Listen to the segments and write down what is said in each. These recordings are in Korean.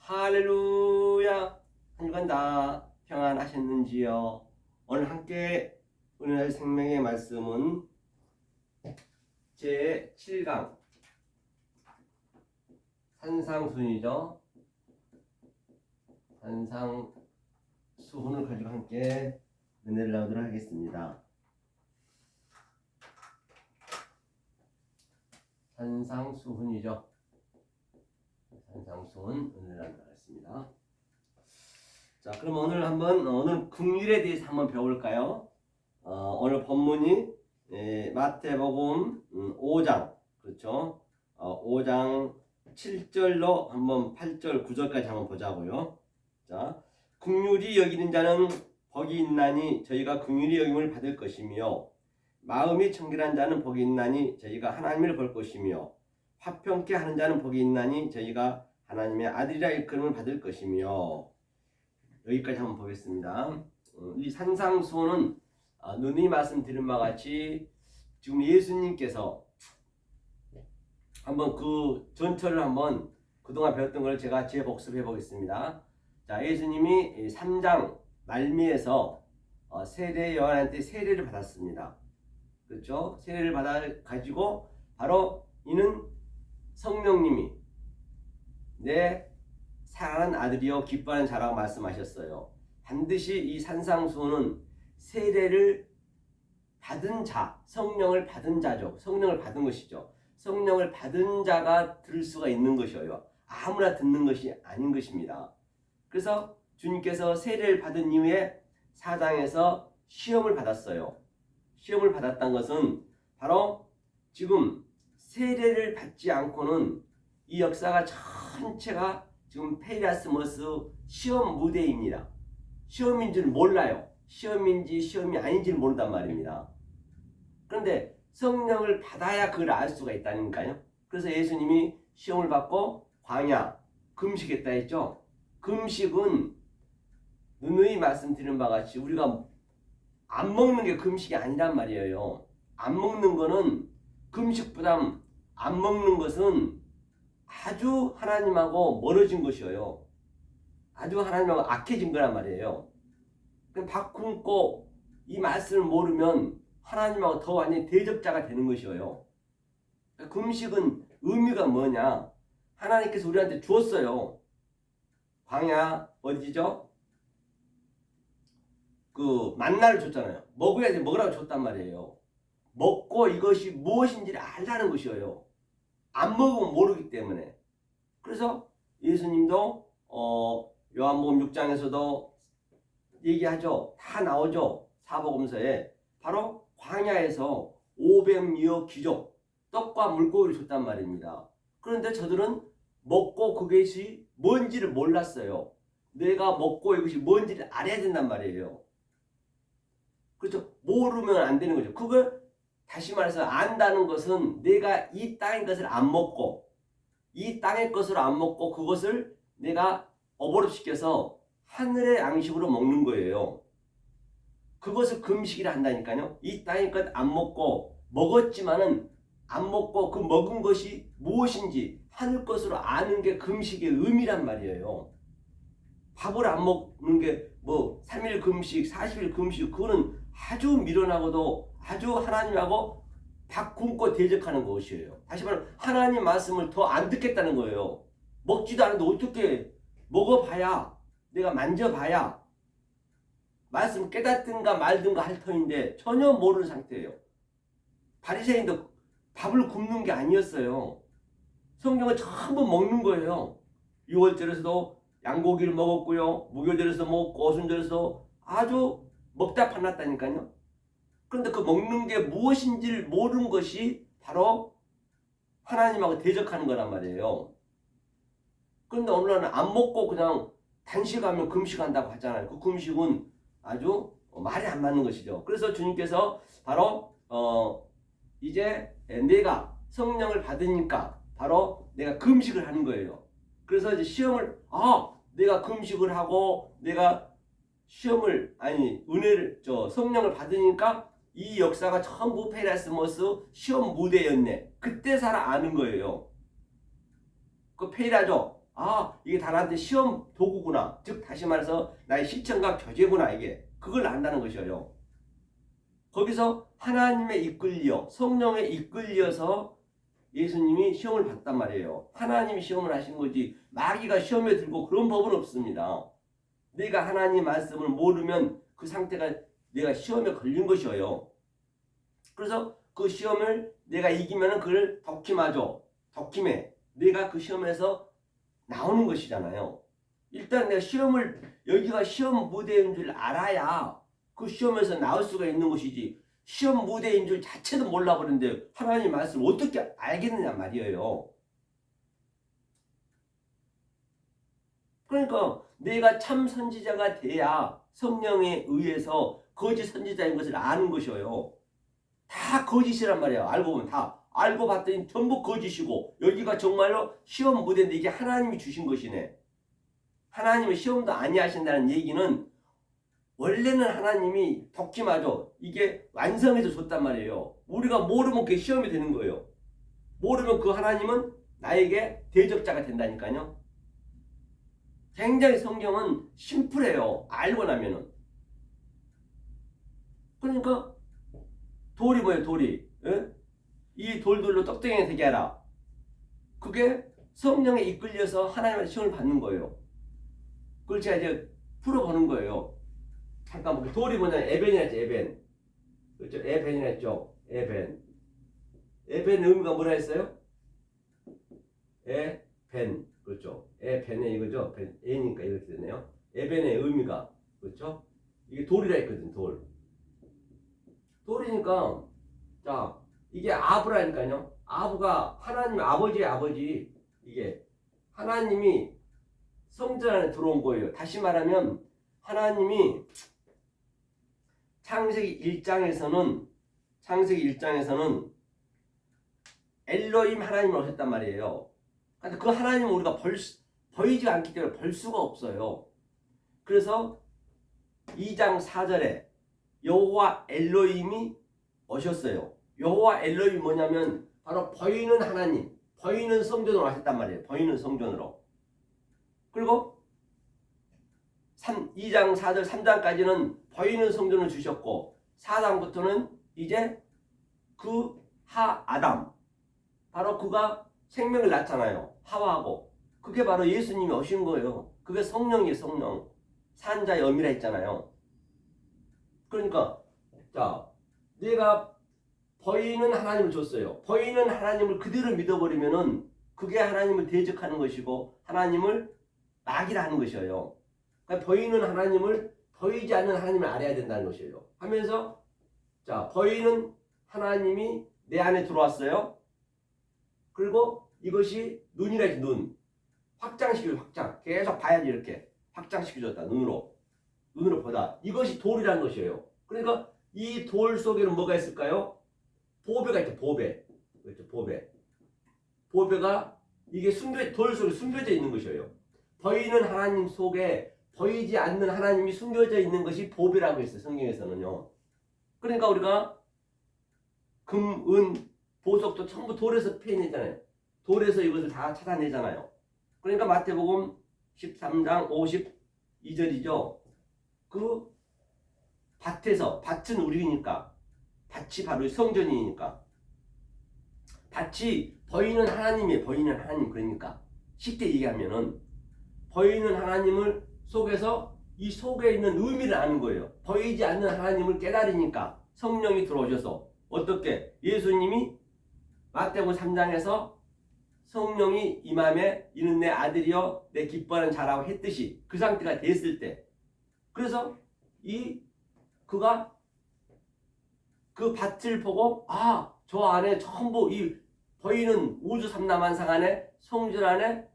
할렐루야. 한 주간 다 평안하셨는지요? 오늘 함께 은혜의 생명의 말씀은 제7강 산상순이죠. 산상수훈을 가지고 함께 은혜를 나누도록 하겠습니다. 산상수훈이죠. 산상수훈 은혜를 나누도록 하겠습니다. 자, 그럼 오늘 긍휼에 대해서 한번 배워볼까요? 오늘 본문이 마태복음 5장, 그렇죠? 5장 7절로 한번 8절 9절까지 한번 보자고요. 자, 긍휼히 여기는 자는 복이 있나니 저희가 긍휼히 여김을 받을 것이며 마음이 청결한 자는 복이 있나니 저희가 하나님을 볼 것이며 화평케 하는 자는 복이 있나니 저희가 하나님의 아들이라 일컬음을 받을 것이며. 여기까지 한번 보겠습니다. 이 산상수훈은 누누이 말씀드린 바와 같이 지금 예수님께서 한번 그 전철을 한번 그동안 배웠던 걸 제가 재복습해 보겠습니다. 자, 예수님이 3장 말미에서 세례 요한한테 세례를 받았습니다. 그렇죠? 세례를 받아 가지고 바로 이는 성령님이 내 사랑하는 아들이여 기뻐하는 자라고 말씀하셨어요. 반드시 이 산상수훈은 세례를 받은 자, 성령을 받은 자죠. 성령을 받은 것이죠. 성령을 받은 자가 들을 수가 있는 것이에요. 아무나 듣는 것이 아닌 것입니다. 그래서 주님께서 세례를 받은 이후에 사장에서 시험을 받았어요. 시험을 받았던 것은 바로 지금 세례를 받지 않고는 이 역사가 전체가 지금 페이라스모스 시험 무대입니다. 시험인 줄 몰라요. 시험인지 시험이 아닌지를 모른단 말입니다. 그런데 성령을 받아야 그걸 알 수가 있다니까요. 그래서 예수님이 시험을 받고 광야, 금식했다 했죠. 금식은 누누이 말씀드린 바와 같이 우리가 안 먹는 게 금식이 아니란 말이에요. 안 먹는 거는 금식보다 안 먹는 것은 아주 하나님하고 멀어진 것이에요. 아주 하나님하고 악해진 거란 말이에요. 밥 굶고 이 말씀을 모르면 하나님하고 더 완전히 대적자가 되는 것이에요. 금식은 의미가 뭐냐? 하나님께서 우리한테 주었어요. 광야 어디죠? 그 만나를 줬잖아요. 먹어야 돼. 먹으라고 줬단 말이에요. 먹고 이것이 무엇인지를 알라는 것이에요. 안 먹으면 모르기 때문에. 그래서 예수님도 요한복음 6장에서도 얘기하죠. 다 나오죠. 사복음서에. 바로 광야에서 500여 귀족 떡과 물고기를 줬단 말입니다. 그런데 저들은 먹고 그것이 뭔지를 몰랐어요. 내가 먹고 이것이 뭔지를 알아야 된단 말이에요. 그렇죠? 모르면 안 되는 거죠. 그걸 다시 말해서 안다는 것은 내가 이 땅의 것을 안 먹고 이 땅의 것을 안 먹고 그것을 내가 어버럽시켜서 하늘의 양식으로 먹는 거예요. 그것을 금식이라 한다니까요. 이 땅의 것 안 먹고 먹었지만은 안 먹고 그 먹은 것이 무엇인지 하늘 것으로 아는 게 금식의 의미란 말이에요. 밥을 안 먹는 게 뭐 3일 금식, 40일 금식 그거는 아주 미련하고도 아주 하나님하고 밥 굶고 대적하는 것이에요. 다시 말하면 하나님 말씀을 더 안 듣겠다는 거예요. 먹지도 않는데 어떻게 먹어봐야 내가 만져봐야 말씀 깨닫든가 말든가 할 터인데 전혀 모르는 상태예요. 바리새인도 밥을 굶는 게 아니었어요. 성경은 전부 먹는 거예요. 6월절에서도 양고기를 먹었고요. 무교절에서 먹었고 오순절에서 아주 먹다 판났다니까요. 그런데 그 먹는 게 무엇인지를 모르는 것이 바로 하나님하고 대적하는 거란 말이에요. 그런데 오늘날은 안 먹고 그냥 단식하면 금식한다고 하잖아요. 그 금식은 아주 말이 안 맞는 것이죠. 그래서 주님께서 바로 이제 내가 성령을 받으니까 바로 내가 금식을 하는 거예요. 그래서 이제 시험을 내가 금식을 하고 내가 은혜를 성령을 받으니까 이 역사가 전부 페이라스모스 시험 무대였네. 그때 살아 아는 거예요. 그 페이라죠. 아, 이게 다 나한테 시험 도구구나. 즉 다시 말해서 나의 실천과 교재구나. 이게 그걸 안다는 것이에요. 거기서 하나님에 이끌려 성령에 이끌려서 예수님이 시험을 봤단 말이에요. 하나님이 시험을 하신 거지 마귀가 시험에 들고 그런 법은 없습니다. 내가 하나님 말씀을 모르면 그 상태가 내가 시험에 걸린 것이에요. 그래서 그 시험을 내가 이기면 그걸 덕힘하죠. 덕힘해. 내가 그 시험에서 나오는 것이잖아요. 일단 내가 여기가 시험 무대인 줄 알아야 그 시험에서 나올 수가 있는 것이지, 시험 무대인 줄 자체도 몰라버리는데 하나님 말씀을 어떻게 알겠느냐 말이에요. 그러니까 내가 참 선지자가 돼야 성령에 의해서 거짓 선지자인 것을 아는 것이에요. 다 거짓이란 말이에요. 알고 보면 다. 알고 봤더니 전부 거짓이고 여기가 정말로 시험 무대인데 이게 하나님이 주신 것이네. 하나님은 시험도 아니하신다는 얘기는 원래는 하나님이 덕기마저 이게 완성해서 줬단 말이에요. 우리가 모르면 그게 시험이 되는 거예요. 모르면 그 하나님은 나에게 대적자가 된다니까요. 굉장히 성경은 심플해요. 알고 나면은. 그러니까 돌이 뭐예요? 돌이. 에? 이 돌들로 떡덩이 되게 하라. 그게 성령에 이끌려서 하나님의 시험을 받는 거예요. 그걸 제가 이제 풀어보는 거예요. 잠깐 돌이 뭐냐면 에벤이라 했죠. 에벤. 그렇죠? 에벤이라 했죠. 에벤. 에벤의 의미가 뭐라 했어요? 에벤. 그렇죠. 에벤의 이거죠. 에니까 이렇게 되네요. 에벤의 의미가 그렇죠? 이게 돌이라 했거든. 돌. 돌이니까 자 이게 아브라니까요. 아브가 하나님 아버지의 아버지. 이게 하나님이 성전 안에 들어온 거예요. 다시 말하면 하나님이 창세기 1장에서는 엘로힘 하나님을 오셨단 말이에요. 근데 그 하나님은 우리가 보이지 않기 때문에 볼 수가 없어요. 그래서 2장 4절에 여호와 엘로힘이 오셨어요. 여호와 엘로힘이 뭐냐면 바로 보이는 하나님, 보이는 성전으로 하셨단 말이에요. 보이는 성전으로. 그리고 2장 4절 3장까지는 보이는 성전을 주셨고 4장부터는 이제 그 아담, 바로 그가 생명을 낳잖아요. 하와하고. 그게 바로 예수님이 오신 거예요. 그게 성령이에요. 성령. 산자의 엄이라 했잖아요. 그러니까 자 내가 보이는 하나님을 줬어요. 보이는 하나님을 그대로 믿어버리면은 그게 하나님을 대적하는 것이고 하나님을 마귀라 하는 것이에요. 그러니까 보이는 하나님을 보이지 않는 하나님을 알아야 된다는 것이에요. 하면서 자 보이는 하나님이 내 안에 들어왔어요. 그리고 이것이 눈이라 해서 눈. 확장시켜줘. 확장. 계속 봐야지 이렇게. 확장시켜줬다. 눈으로 보다. 이것이 돌이라는 것이에요. 그러니까 이 돌 속에는 뭐가 있을까요? 보배가 있죠. 보배. 그렇죠. 보배가 이게 돌 속에 숨겨져 있는 것이에요. 보이는 하나님 속에 보이지 않는 하나님이 숨겨져 있는 것이 보배라고 했어요. 성경에서는요. 그러니까 우리가 금, 은, 보석도 전부 돌에서 패내잖아요. 돌에서 이것을 다 찾아내잖아요. 그러니까 마태복음 13장 52절이죠. 그 밭에서, 밭은 우리니까, 밭이 바로 성전이니까, 밭이 보이는 하나님이에요. 보이는 하나님. 그러니까 쉽게 얘기하면은 보이는 하나님을 속에서 이 속에 있는 의미를 아는 거예요. 보이지 않는 하나님을 깨달으니까 성령이 들어오셔서 어떻게 예수님이 마태복음 3장에서 성령이 임함에 이는 내 아들이여 내 기뻐하는 자라고 했듯이 그 상태가 됐을 때, 그래서 그가 그 밭을 보고 저 안에 전부 이 보이는 우주 삼라만상 안에 성전 안에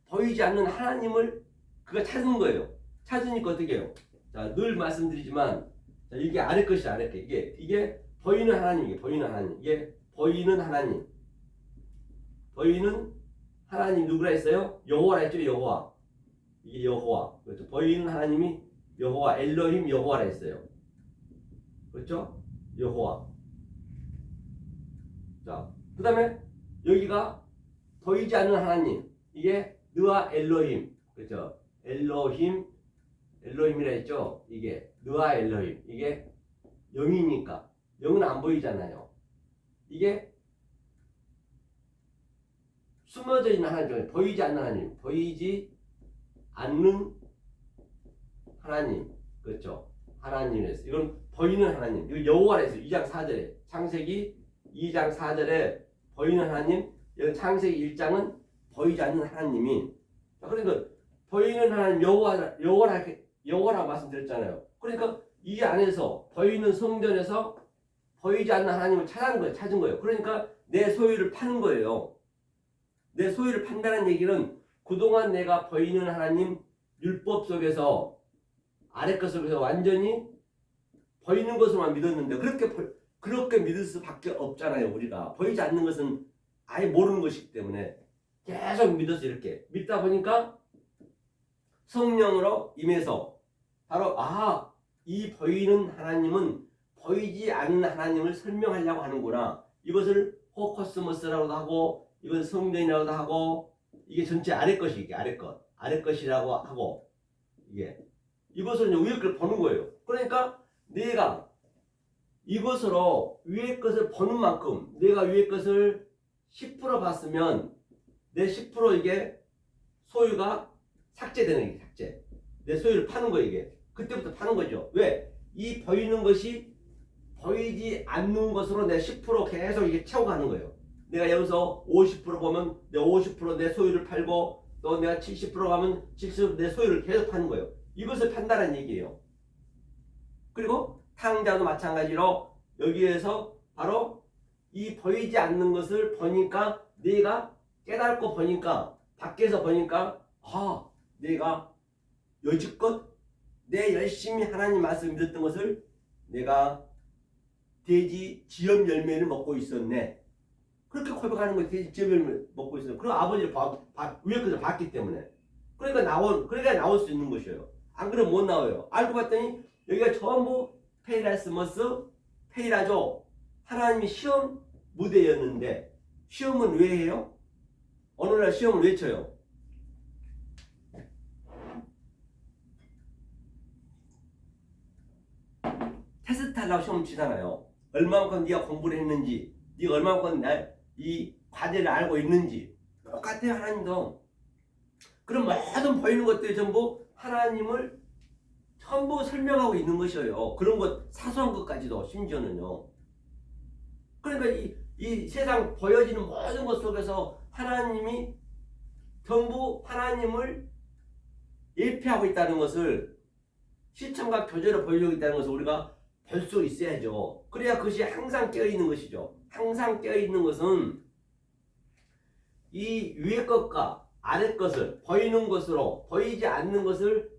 보이지 않는 하나님을 그가 찾은 거예요. 찾으니까 어떻게 해요? 자, 늘 말씀드리지만 자, 이게 아래 것이 아래 것. 이게 보이는 하나님이에요. 보이는 하나님. 이게 보이는 하나님. 보이는 하나님 누구라 했어요? 여호와라 했죠. 여호와. 이게 여호와. 그렇죠. 보이는 하나님이 여호와, 엘로힘 여호와라 했어요. 그렇죠? 여호와. 자, 그 다음에 여기가 보이지 않는 하나님. 이게 느아 엘로힘. 그렇죠? 엘로힘이라 했죠? 이게 느아 엘로힘. 이게 영이니까. 영은 안 보이잖아요. 이게 숨어져 있는 하나님 중에 보이지 않는 하나님. 보이지 않는 하나님. 그렇죠? 하나님에서. 이건 보이는 하나님. 이거 여호와에서 2장 4절에 창세기 2장 4절에 보이는 하나님. 여기 창세기 1장은 보이지 않는 하나님이. 그러니까 보이는 하나님 여호와라고 말씀드렸잖아요. 그러니까 이 안에서 보이는 성전에서 보이지 않는 하나님을 찾은 거예요. 그러니까 내 소유를 파는 거예요. 내 소유를 판다는 얘기는 그동안 내가 보이는 하나님 율법 속에서 아래 것 속에서 완전히 보이는 것으로만 믿었는데 그렇게 믿을 수밖에 없잖아요. 우리가 보이지 않는 것은 아예 모르는 것이기 때문에 계속 믿어서 이렇게 믿다 보니까 성령으로 임해서 바로 이 보이는 하나님은 보이지 않는 하나님을 설명하려고 하는구나. 이것을 호코스모스라고도 하고 이건 성전이라고도 하고 이게 전체 아래 것이 이게 아래 것이라고 하고 이것을 위에 것을 보는 거예요. 그러니까 내가 이것으로 위에 것을 보는 만큼 내가 위에 것을 10% 봤으면 내 10% 이게 소유가 삭제되는 게 삭제. 내 소유를 파는 거 이게. 그때부터 파는 거죠. 왜? 이 보이는 것이 보이지 않는 것으로 내 10% 계속 이게 채워가는 거예요. 내가 여기서 50% 보면 내 50% 소유를 팔고 또 내가 70% 가면 70% 소유를 계속 파는 거예요. 이것을 판다는 얘기예요. 그리고 탕자도 마찬가지로 여기에서 바로 이 보이지 않는 것을 보니까 내가 깨닫고 보니까 밖에서 보니까 내가 여지껏 내 열심히 하나님 말씀 믿었던 것을 내가 돼지 지엽 열매를 먹고 있었네. 그렇게 고백하는 거예요. 돼지 지엽 열매를 먹고 있었네. 그리고 아버지를 위에 것을 봤기 때문에. 그러니까 나올 수 있는 것이에요. 안 그러면 못 나와요. 알고 봤더니 여기가 전부 페이라스머스, 페이라죠. 하나님이 시험 무대였는데 시험은 왜 해요? 오늘날 시험을 왜 쳐요? 테스트하려고 시험 치잖아요. 얼마만큼 네가 공부를 했는지, 네가 얼마만큼 이 과제를 알고 있는지. 똑같아요. 하나님도. 그럼 모든 보이는 것들이 전부 하나님을 전부 설명하고 있는 것이에요. 그런 것 사소한 것까지도 심지어는요. 그러니까 이 세상 보여지는 모든 것 속에서 하나님이 전부 하나님을 예표하고 있다는 것을 시청과 교제로 보여주고 있다는 것을 우리가 볼 수 있어야죠. 그래야 그것이 항상 깨어있는 것이죠. 항상 깨어있는 것은 이 위의 것과 아래 것을 보이는 것으로 보이지 않는 것을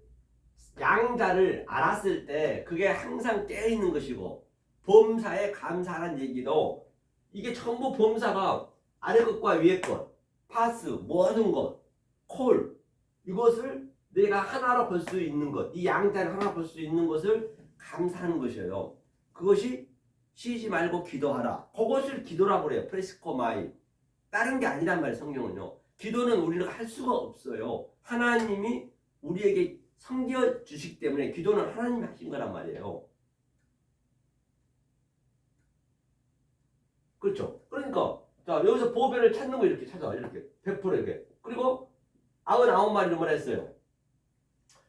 양자를 알았을 때 그게 항상 깨어있는 것이고 범사에 감사하는 얘기도 이게 전부 범사가 아래 것과 위의 것 파스 모든 것 콜 이것을 내가 하나로 볼 수 있는 것 이 양자를 하나 볼 수 있는 것을 감사하는 것이에요. 그것이 쉬지 말고 기도하라. 그것을 기도라고 그래요. 프레스코마이. 다른 게 아니란 말이에요. 성경은요. 기도는 우리가 할 수가 없어요. 하나님이 우리에게 섬겨 주시기 때문에 기도는 하나님이 하신 거란 말이에요. 그렇죠. 그러니까 자 여기서 보배를 찾는 거 이렇게 찾아. 이렇게 100% 이렇게. 그리고 99마리를 뭐라 했어요?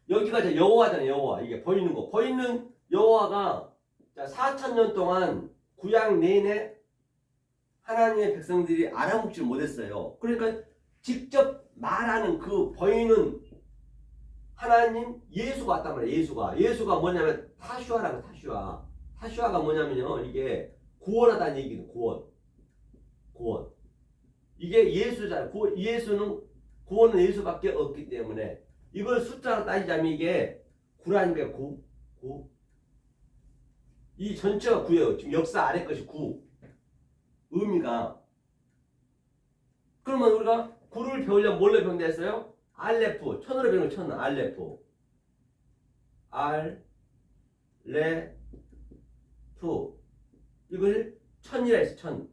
여기가 여호와잖아요. 여호와. 이게 보이는 거. 보이는 여호와가 4,000년 동안 구약 내내 하나님의 백성들이 알아먹지 못했어요. 그러니까 직접 말하는 그 보이는 하나님 예수가 왔단 말이에요. 예수가 뭐냐면 타슈아라고 타슈아. 타슈아가 뭐냐면요. 이게 구원하다는 얘기는 구원. 이게 예수잖아요. 구원은 예수밖에 없기 때문에 이걸 숫자로 따지자면 이게 9라니까 9. 이 전체가 9예요. 지금 역사 아래 것이 9. 의미가. 그러면 우리가 9를 배우려면 뭘로 배운다 했어요? 알레프. 천으로 배우는 천. 알레프. 이걸 천이라 했어.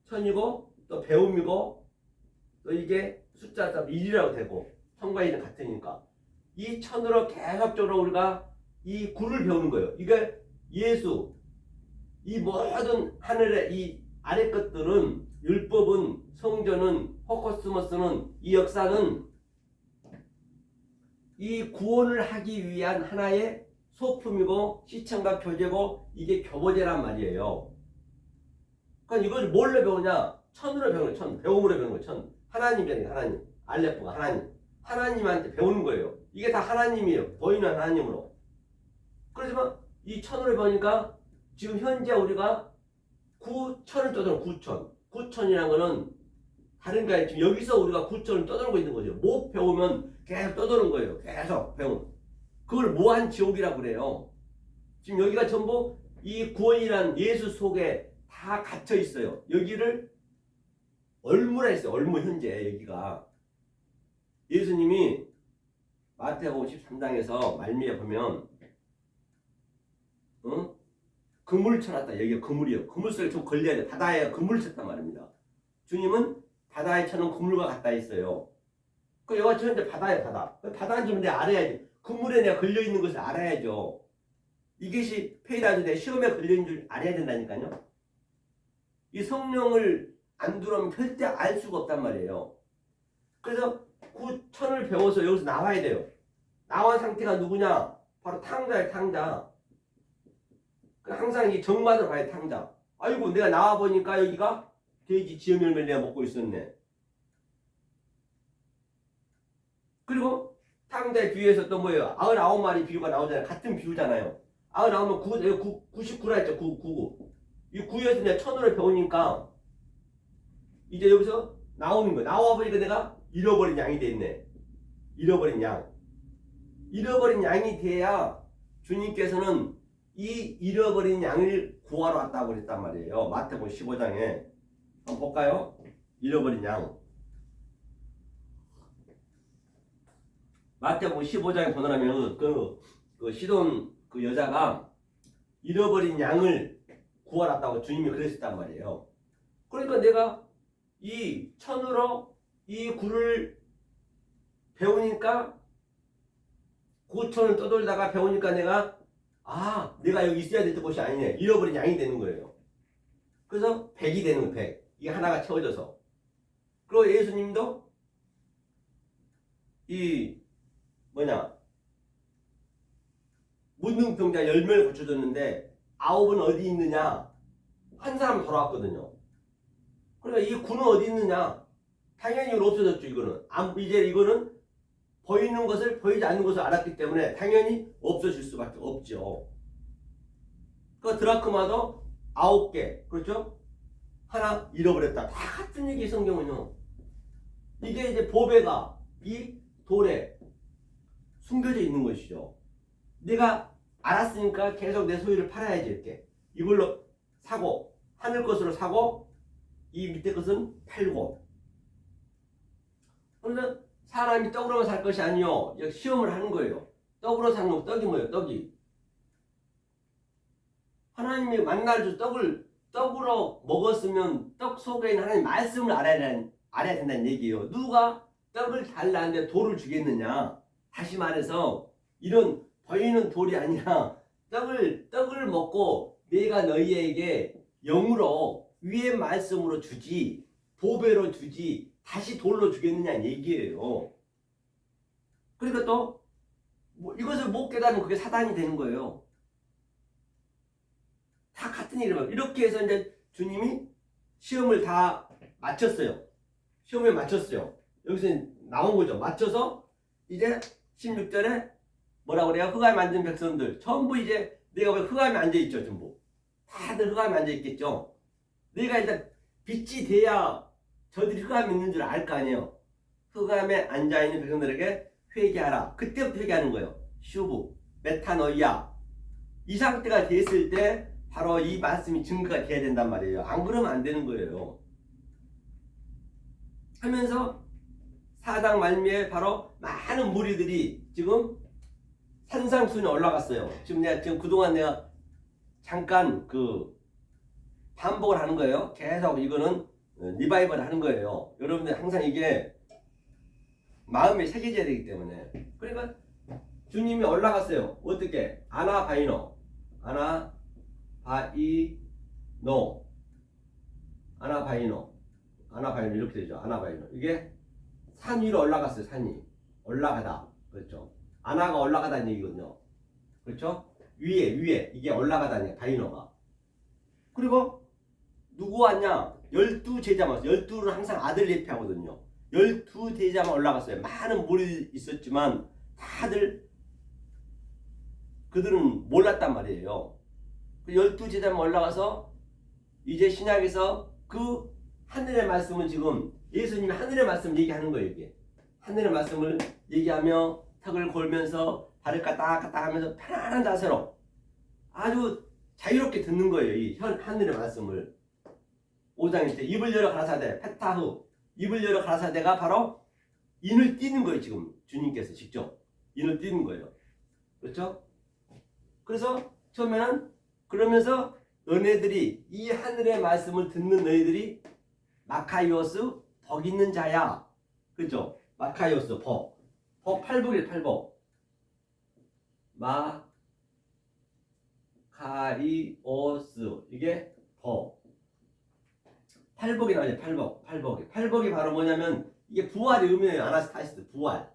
천이고 또 배움이고 또 이게 숫자가 1이라고 되고 1000과 1은 같으니까 이 1000으로 계속적으로 우리가 이 구를 배우는 거예요. 이게 예수, 이 모든 하늘의 이 아래 것들은 율법은 성전은 호코스모스는 이 역사는 이 구원을 하기 위한 하나의 소품이고 시청과 교제고 이게 교보제란 말이에요. 그러니까 이걸 뭘로 배우냐? 천으로 배우는 거예요. 천. 배움으로 배우는 거예요. 천. 하나님이라는 하나님. 알레프가 하나님. 하나님한테 배우는 거예요. 이게 다 하나님이에요. 보이는 하나님으로. 그렇지만 이 천으로 배우니까 지금 현재 우리가 9천을 떠드는 9천. 9천이라는 거는 다른 게 아니라 지금 여기서 우리가 9천을 떠들고 있는 거죠. 못 배우면 계속 떠드는 거예요. 계속 배우면. 그걸 무한 지옥이라고 그래요. 지금 여기가 전부 이 구원이란 예수 속에 다 갇혀 있어요. 여기를 얼무라 했어요. 얼무 현재 여기가. 예수님이 마태복음 13장에서 말미에 보면 그물 쳐놨다. 여기가 그물이요. 그물 속에 좀 걸려야 돼. 바다에 그물 쳤단 말입니다. 주님은 바다에 쳐놓은 그물과 같다 있어요. 그 여기가 현재 바다에 바다. 바다는 좀 내가 알아야지. 그물에 내가 걸려있는 것을 알아야죠. 이것이 페이라도 내 시험에 걸려있는 줄 알아야 된다니까요. 이 성령을 안 들어오면 절대 알 수가 없단 말이에요. 그래서 9천을 배워서 여기서 나와야 돼요. 나온 상태가 누구냐? 바로 탕자예요. 탕자. 항상 이 정mad으로 가야 탕자. 아이고 내가 나와보니까 여기가 돼지 지엄 열매를 내가 먹고 있었네. 그리고 탕자의 비유에서 또 뭐예요? 99마리 비유가 나오잖아요. 같은 비유잖아요. 99면 99라 했죠. 99. 이 9에서 내가 1000으로 배우니까 이제 여기서 나오는 거야. 나와보니까 내가 잃어버린 양이 됐네. 잃어버린 양. 잃어버린 양이 돼야 주님께서는 이 잃어버린 양을 구하러 왔다고 그랬단 말이에요. 마태복음 15장에 한번 볼까요? 잃어버린 양. 마태복음 15장에 보면 그 시돈 그 여자가 잃어버린 양을 구하러 왔다고 주님이 그랬단 말이에요. 그러니까 내가 이 천으로 이 굴을 배우니까 9천을 떠돌다가 배우니까 내가 내가 여기 있어야 될 곳이 아니네. 잃어버린 양이 되는 거예요. 그래서 100이 되는 거예요. 100. 이게 하나가 채워져서. 그리고 예수님도 이 문둥병자 10명을 고쳐줬는데 9은 어디 있느냐? 한 사람은 돌아왔거든요. 그러니까 이 구는 어디 있느냐? 당연히 이건 없어졌죠. 이제 이거는 보이는 것을 보이지 않는 것을 알았기 때문에 당연히 없어질 수밖에 없죠. 그 드라크마도 9개, 그렇죠? 하나 잃어버렸다. 다 같은 얘기 성경은요. 이게 이제 보배가 이 돌에 숨겨져 있는 것이죠. 내가 알았으니까 계속 내 소유를 팔아야지 이렇게. 이걸로 사고 하늘 것으로 사고 이 밑에 것은 팔고. 그러면 사람이 떡으로만 살 것이 아니요. 시험을 하는 거예요. 떡으로 사는 거 떡이 뭐예요? 떡이. 하나님이 만나를 줘 떡으로 먹었으면 떡 속에 있는 하나님 말씀을 알아야 된다는 얘기예요. 누가 떡을 달라는데 돌을 주겠느냐? 다시 말해서 이런 보이는 돌이 아니라 떡을 먹고 내가 너희에게 영으로 위의 말씀으로 주지 보배로 주지 다시 돌로 주겠느냐는 얘기예요. 그러니까 또 이것을 못 깨달으면 그게 사단이 되는 거예요. 다 같은 일이에요. 이렇게 해서 이제 주님이 시험을 다 마쳤어요. 시험에 마쳤어요. 여기서 나온 거죠. 맞춰서 이제 16절에 뭐라고 그래요? 흑암에 앉은 백성들 전부 이제 내가 왜 흑암에 앉아있죠. 전부 다들 흑암에 앉아있겠죠. 내가 일단 빛이 돼야 저들이 흑암에 있는 줄 알 거 아니에요. 흑암에 앉아있는 백성들에게 회개하라. 그때부터 회개하는 거예요. 슈브, 메타노이아. 이 상태가 됐을 때 바로 이 말씀이 증거가 돼야 된단 말이에요. 안 그러면 안 되는 거예요. 하면서 사장 말미에 바로 많은 무리들이 지금 산상순에 올라갔어요. 지금 그동안 내가 잠깐 반복을 하는 거예요. 계속 이거는 리바이벌 하는 거예요. 여러분들 항상 이게 마음에 새겨져야 되기 때문에. 그러니까 주님이 올라갔어요. 어떻게? 아나바이노, 아나바이노, 아나바이노 이렇게 되죠. 아나바이노. 이게 산 위로 올라갔어요. 산이 올라가다. 그렇죠. 아나가 올라가다는 얘기거든요. 그렇죠. 위에 이게 올라가다니 바이노가. 그리고 누구 왔냐? 12제자만. 12는 항상 아들 예표하거든요. 12제자만 올라갔어요. 많은 무리 있었지만 다들 그들은 몰랐단 말이에요. 12제자만 올라가서 이제 신약에서 그 하늘의 말씀은 지금 예수님이 하늘의 말씀을 얘기하는 거예요. 이게 하늘의 말씀을 얘기하며 턱을 골면서 발을 까딱까딱 하면서 편안한 자세로 아주 자유롭게 듣는 거예요. 이 하늘의 말씀을. 5장일 때 입을 열어 가라사대 페타후, 입을 열어 가라사대가 바로 인을 띄는 거예요. 지금 주님께서 직접 인을 띄는 거예요. 그렇죠? 그래서 처음에는 그러면서 너네들이 이 하늘의 말씀을 듣는 너희들이 마카이오스 복 있는 자야. 그렇죠? 마카이오스 복 8복일 8복. 마카이오스 이게 복 8복이 나오죠. 8복이 바로 뭐냐면 이게 부활의 의미예요. 아나스타시스 부활.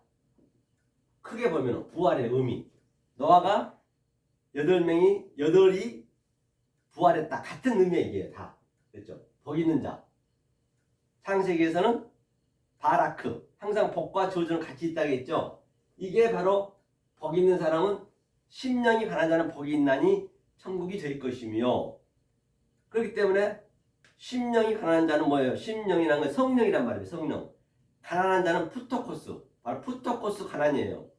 크게 보면 부활의 의미. 노아가 8이 부활했다. 같은 의미예요. 이게 다. 그렇죠? 복 있는 자. 창세기에서는 바라크. 항상 복과 저주는 같이 있다고 했죠. 이게 바로 복 있는 사람은 심령이 가난한 자는 복이 있나니 천국이 될 것이며. 그렇기 때문에 심령이 가난한 자는 뭐예요? 심령이라는 건 성령이란 말이에요. 성령. 가난한 자는 푸토코스. 바로 푸토코스 가난이에요.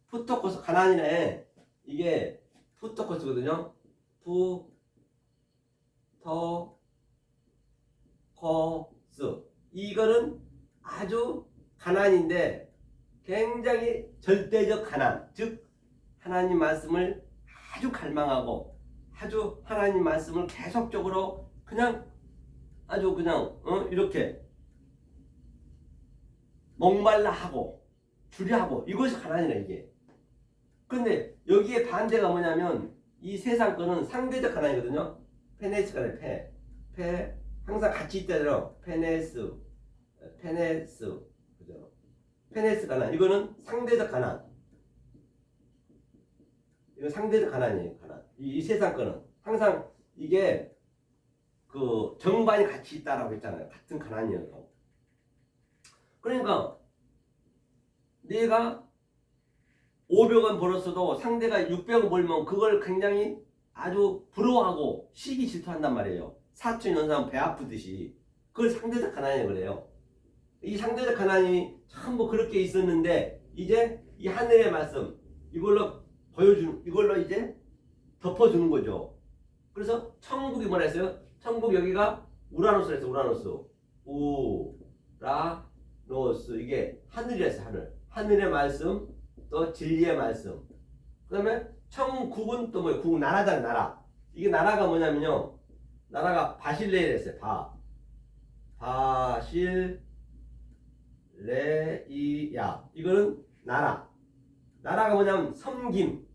푸토코스 가난이래. 이게 푸토코스거든요. 푸토코스. 이거는 아주 가난인데 굉장히 절대적 가난. 즉 하나님 말씀을 아주 갈망하고 아주 하나님 말씀을 계속적으로 그냥 아주 그냥 이렇게 목말라 하고 주려하고 이것이 가난이라 이게. 근데 여기에 반대가 뭐냐면 이 세상 거는 상대적 가난이거든요. 페네스 가난 페 항상 같이 있다죠. 페네스 그죠? 페네스 가난 이거는 상대적 가난. 이건 상대적 가난이에요. 가난. 이 세상 거는 항상 이게 그 정반이 같이 있다라고 했잖아요. 같은 가난이어서. 그러니까 내가 500원 벌었어도 상대가 600원 벌면 그걸 굉장히 아주 부러워하고 시기 질투한단 말이에요. 사촌 연상 배 아프듯이. 그걸 상대적 가난이라고 그래요. 이 상대적 가난이 전부 그렇게 있었는데 이제 이 하늘의 말씀 이걸로 보여주는 이걸로 이제 덮어주는 거죠. 그래서 천국이 뭐라 했어요? 천국 여기가 우라노스라 했어요. 우라노스. 우라노스 이게 하늘이라 했어요. 하늘. 하늘의 말씀 또 진리의 말씀. 그 다음에 천국은 또 뭐예요? 국 나라잖아요. 나라. 이게 나라가 뭐냐면요. 나라가 바실레이라 했어요. 바실레이야. 이거는 나라. 나라가 뭐냐면 섬김.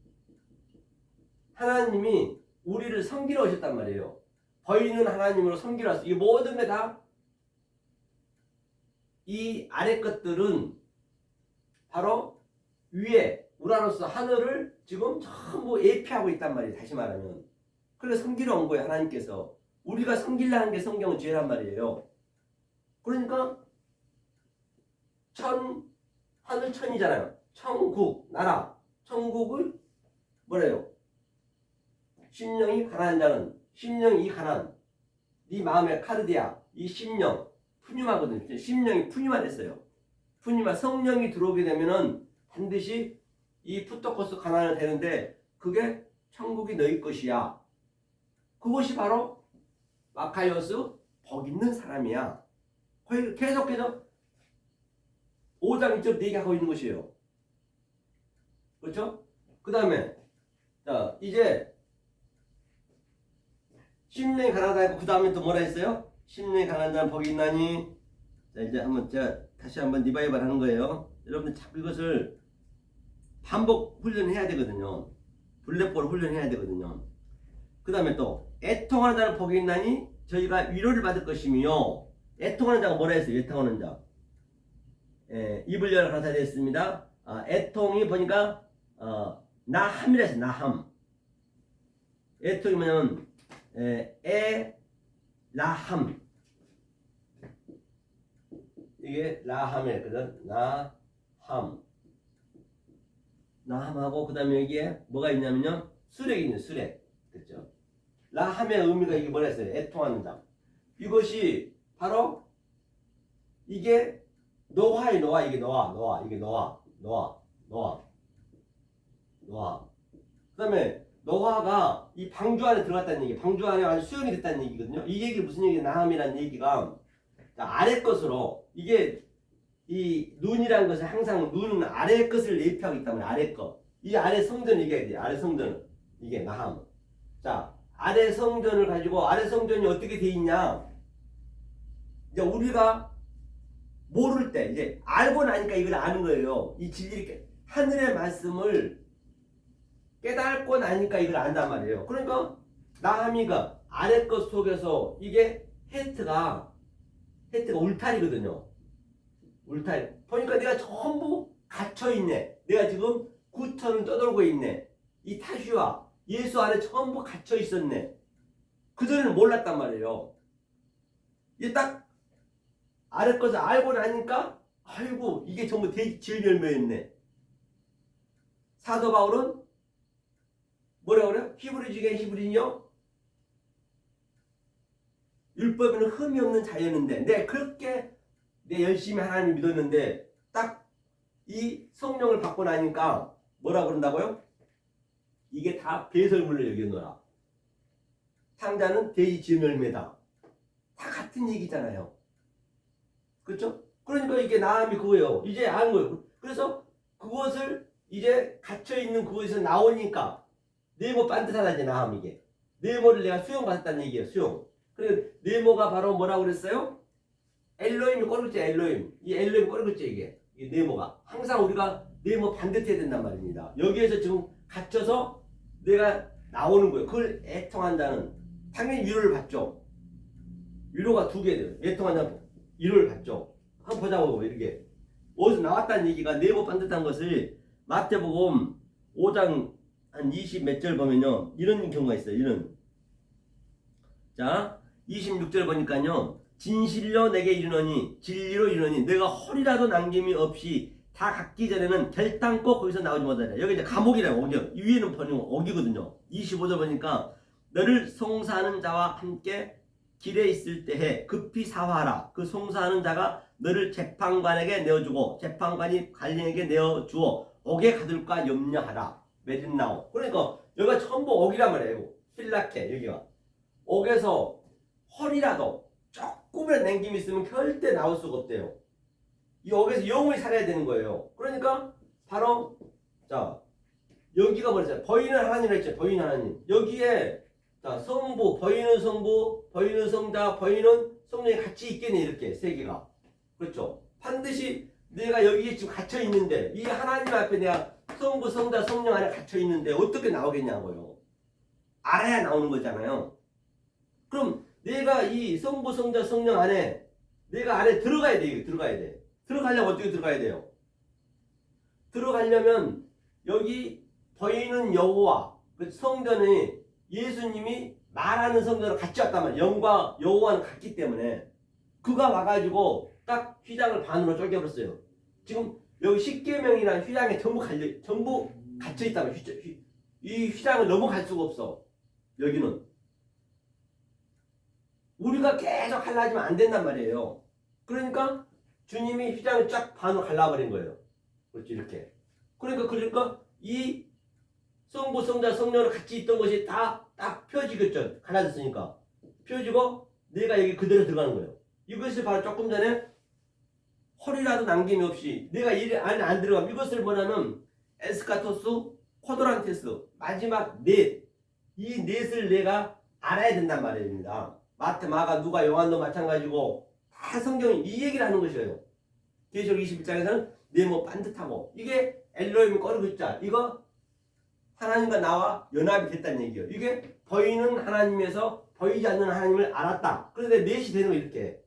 하나님이 우리를 섬기러 오셨단 말이에요. 보이는 하나님으로 섬기러 왔어요. 이 모든 게 다 이 아래 것들은 바로 위에 우라노스 하늘을 지금 전부 예피하고 있단 말이에요. 다시 말하면. 그래서 섬기러 온 거예요. 하나님께서. 우리가 섬기려는 게 성경은 죄란 말이에요. 그러니까 하늘 천이잖아요. 천국, 나라. 천국을 뭐래요? 심령이 가난한 자는 심령이 이 가난 네 마음의 카르디아 이 심령 푸뉴마거든요. 심령이 푸뉴마됐어요. 푸뉴마 성령이 들어오게 되면은 반드시 이 푸토코스 가난을 되는데 그게 천국이 너희 것이야. 그것이 바로 마카이오스 복 있는 사람이야. 계속해서 5장 1절 얘기하고 있는 것이에요. 그렇죠? 그 다음에 자 이제 심령이 가난하다 했고 그 다음에 또 뭐라 했어요? 심령이 강한 자는 복이 있나니. 자, 이제 한번 제가 다시 한번 리바이벌 하는 거예요. 여러분들 자꾸 이것을 반복 훈련해야 되거든요. 블랙볼 훈련해야 되거든요. 그 다음에 또 애통하는 자는 복이 있나니 저희가 위로를 받을 것이며. 애통하는 자가 뭐라 했어요? 애통하는 자. 입을 열어 가사 되었습니다. 애통이 보니까 나함이라 했어요. 나함. 애통이 뭐냐면 라함. 이게 라함이었거든. 나함. 나함하고 그 다음에 여기에 뭐가 있냐면요. 수렉이 있는 수렉. 그렇죠? 라함의 의미가 이게 뭐라 했어요? 애통하는 자. 이것이 바로 이게 노아의 노아. 이게 노아. 이게 노아. 그 다음에 노아가 이 방주 안에 들어갔다는 얘기, 방주 안에 아주 수용이 됐다는 얘기거든요. 이 얘기 무슨 얘기냐? 나함이라는 얘기가 아래 것으로, 이게 이 눈이라는 것은 항상 눈은 아래 것을 예표하기 때문에 아래 것. 이 아래 성전을 얘기해야 돼요. 아래 성전은 이게 나함. 자, 아래 성전을 가지고 아래 성전이 어떻게 돼 있냐? 이제 우리가 모를 때 이제 알고 나니까 이걸 아는 거예요. 이 진리, 하늘의 말씀을 깨닫고 나니까 이걸 안단 말이에요. 그러니까 나함이가 아래 것 속에서 이게 헤트가 울타리거든요. 울타리. 보니까 내가 전부 갇혀있네. 내가 지금 구천을 떠돌고 있네. 이 타슈와 예수 안에 전부 갇혀있었네. 그전에는 몰랐단 말이에요. 이게 딱 아래 것을 알고 나니까 아이고 이게 전부 지은 열매였네. 사도 바울은 뭐라고 그래요? 히브리인요? 율법에는 흠이 없는 자였는데 내가 그렇게 열심히 하나님을 믿었는데 딱 이 성령을 받고 나니까 뭐라 그런다고요? 이게 다 배설물로 여겨놓으라. 상자는 돼지 지은 열매다. 다 같은 얘기잖아요. 그렇죠? 그러니까 이게 나함이 그거예요. 이제 아는 거예요. 그래서 그것을 이제 갇혀있는 그것에서 나오니까 네모 반듯하다지. 나함. 이게 네모를 내가 수용받았다는 얘기예요. 수용. 그래서 네모가 바로 뭐라고 그랬어요? 엘로힘이 꼬르겠죠. 엘로힘. 이 엘로힘 꼬르겠죠. 이게 네모가 항상 우리가 네모 반듯해야 된단 말입니다. 여기에서 지금 갇혀서 내가 나오는 거예요. 그걸 애통한 자는 당연히 위로를 받죠. 위로가 두 개 돼요. 애통한 자는 위로를 받죠. 한번 보자고. 이렇게 어디서 나왔다는 얘기가 네모 반듯한 것을 마태복음 5장 한 20 몇 절 보면요, 이런 경우가 있어요. 이런, 자 26절 보니까요, 진실로 내게 이르노니 진리로 이르노니 내가 헐이라도 남김이 없이 다 갖기 전에는 결단코 거기서 나오지 못하리라. 여기 이제 감옥이라고. 어기, 위에는 번역 어기거든요. 25절 보니까 너를 송사하는 자와 함께 길에 있을 때에 급히 사화하라. 그 송사하는 자가 너를 재판관에게 내어주고 재판관이 관리에게 내어주어 옥에 가둘까 염려하라. 메린나오. 그러니까 여기가 전부 옥이란 말이에요. 필라케. 여기가 옥에서 헐이라도 조금의 냉김이 있으면 절대 나올 수가 없대요. 이 옥에서 영원히 살아야 되는 거예요. 그러니까 바로 자 여기가 뭐랬어요? 버인은 하나님 했죠. 버인 하나님. 여기에 자 성부, 버인은 성부, 버인은 성자, 버인은 성령이 같이 있겠네. 이렇게 세 개가. 그렇죠. 반드시 내가 여기에 지금 갇혀 있는데 이 하나님 앞에 내가 성부, 성자, 성령 안에 갇혀 있는데 어떻게 나오겠냐고요. 알아야 나오는 거잖아요. 그럼 내가 이 성부, 성자, 성령 안에 내가 안에 들어가야 돼. 들어가야 돼. 들어가려면 어떻게 들어가야 돼요? 들어가려면 여기 버인은 여호와, 그 성전이 예수님이 말하는 성전으로 같이 왔단 말이에요. 영과 여호와는 같기 때문에 그가 와가지고 딱 휘장을 반으로 쪼개버렸어요. 지금 여기 십계명이라는 휘장에 전부 갇혀있다면 이 휘장을 넘어갈 수가 없어. 여기는 우리가 계속 갈라지면 안 된단 말이에요. 그러니까 주님이 휘장을 쫙 반으로 갈라버린 거예요. 그렇지. 이렇게. 그러니까 이 성부, 성자, 성령으로 같이 있던 것이 다 딱 펴지겠죠. 갈라졌으니까 펴지고 내가 여기 그대로 들어가는 거예요. 이것을 바로 조금 전에 헐이라도 남김이 없이 내가 이 안에 안 들어가면, 이것을 뭐냐면 에스카토스, 코도란테스, 마지막 넷, 이 넷을 내가 알아야 된단 말입니다. 마태, 마가, 누가, 요한도 마찬가지고 다 성경이 이 얘기를 하는 것이에요. 계시록 21장에서는 내 몸 반듯하고 이게 엘로힘 거룩자 이거 하나님과 나와 연합이 됐다는 얘기예요. 이게 보이는 하나님에서 보이지 않는 하나님을 알았다. 그런데 넷이 되는 거 이렇게.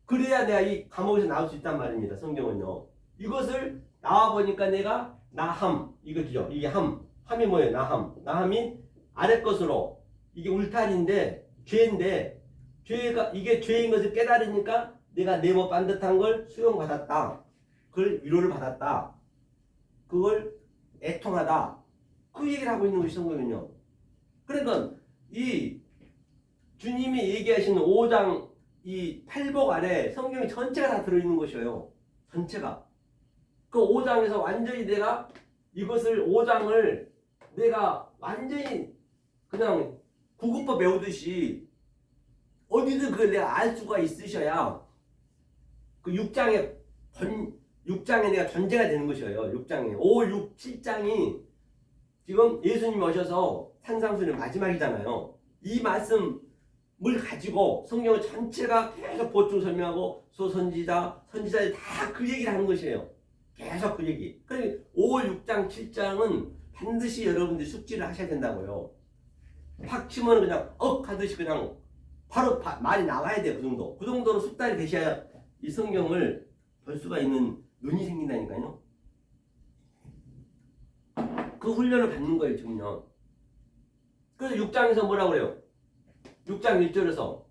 그래야 내가 이 감옥에서 나올 수 있단 말입니다. 성경은요. 이것을 나와 보니까 내가 나함 이거죠. 이게 함이 뭐예요? 나함이 아래 것으로 이게 울타리인데 죄인데 죄가 이게 죄인 것을 깨달으니까 내가 네모 반듯한 걸 수용받았다. 그걸 위로를 받았다. 그걸 애통하다. 그 얘기를 하고 있는 것이 성경은요. 그러니까 이 주님이 얘기하시는 5장 이 팔복 안에 성경이 전체가 다 들어있는 것이에요. 전체가. 그 5장에서 완전히 내가 이것을 5장을 내가 완전히 그냥 국어법 배우듯이 어디든 그걸 내가 알 수가 있으셔야 그 6장에 내가 전제가 되는 것이에요. 6장에 5, 6, 7장이 지금 예수님이 오셔서 산상수훈의 마지막이잖아요. 이 말씀을 가지고 성경 전체가 계속 보충 설명하고 선지자들이 다 그 얘기를 하는 것이에요. 계속 그 얘기. 그러니까 5, 6장, 7장은 반드시 여러분들이 숙지를 하셔야 된다고요. 확 치면 그냥 하듯이 그냥 바로 말이 나와야 돼요. 그 정도. 그 정도로 숙달이 되셔야 이 성경을 볼 수가 있는 눈이 생긴다니까요. 그 훈련을 받는 거예요, 지금요. 그래서 6장에서 뭐라고 그래요? 6장 1절에서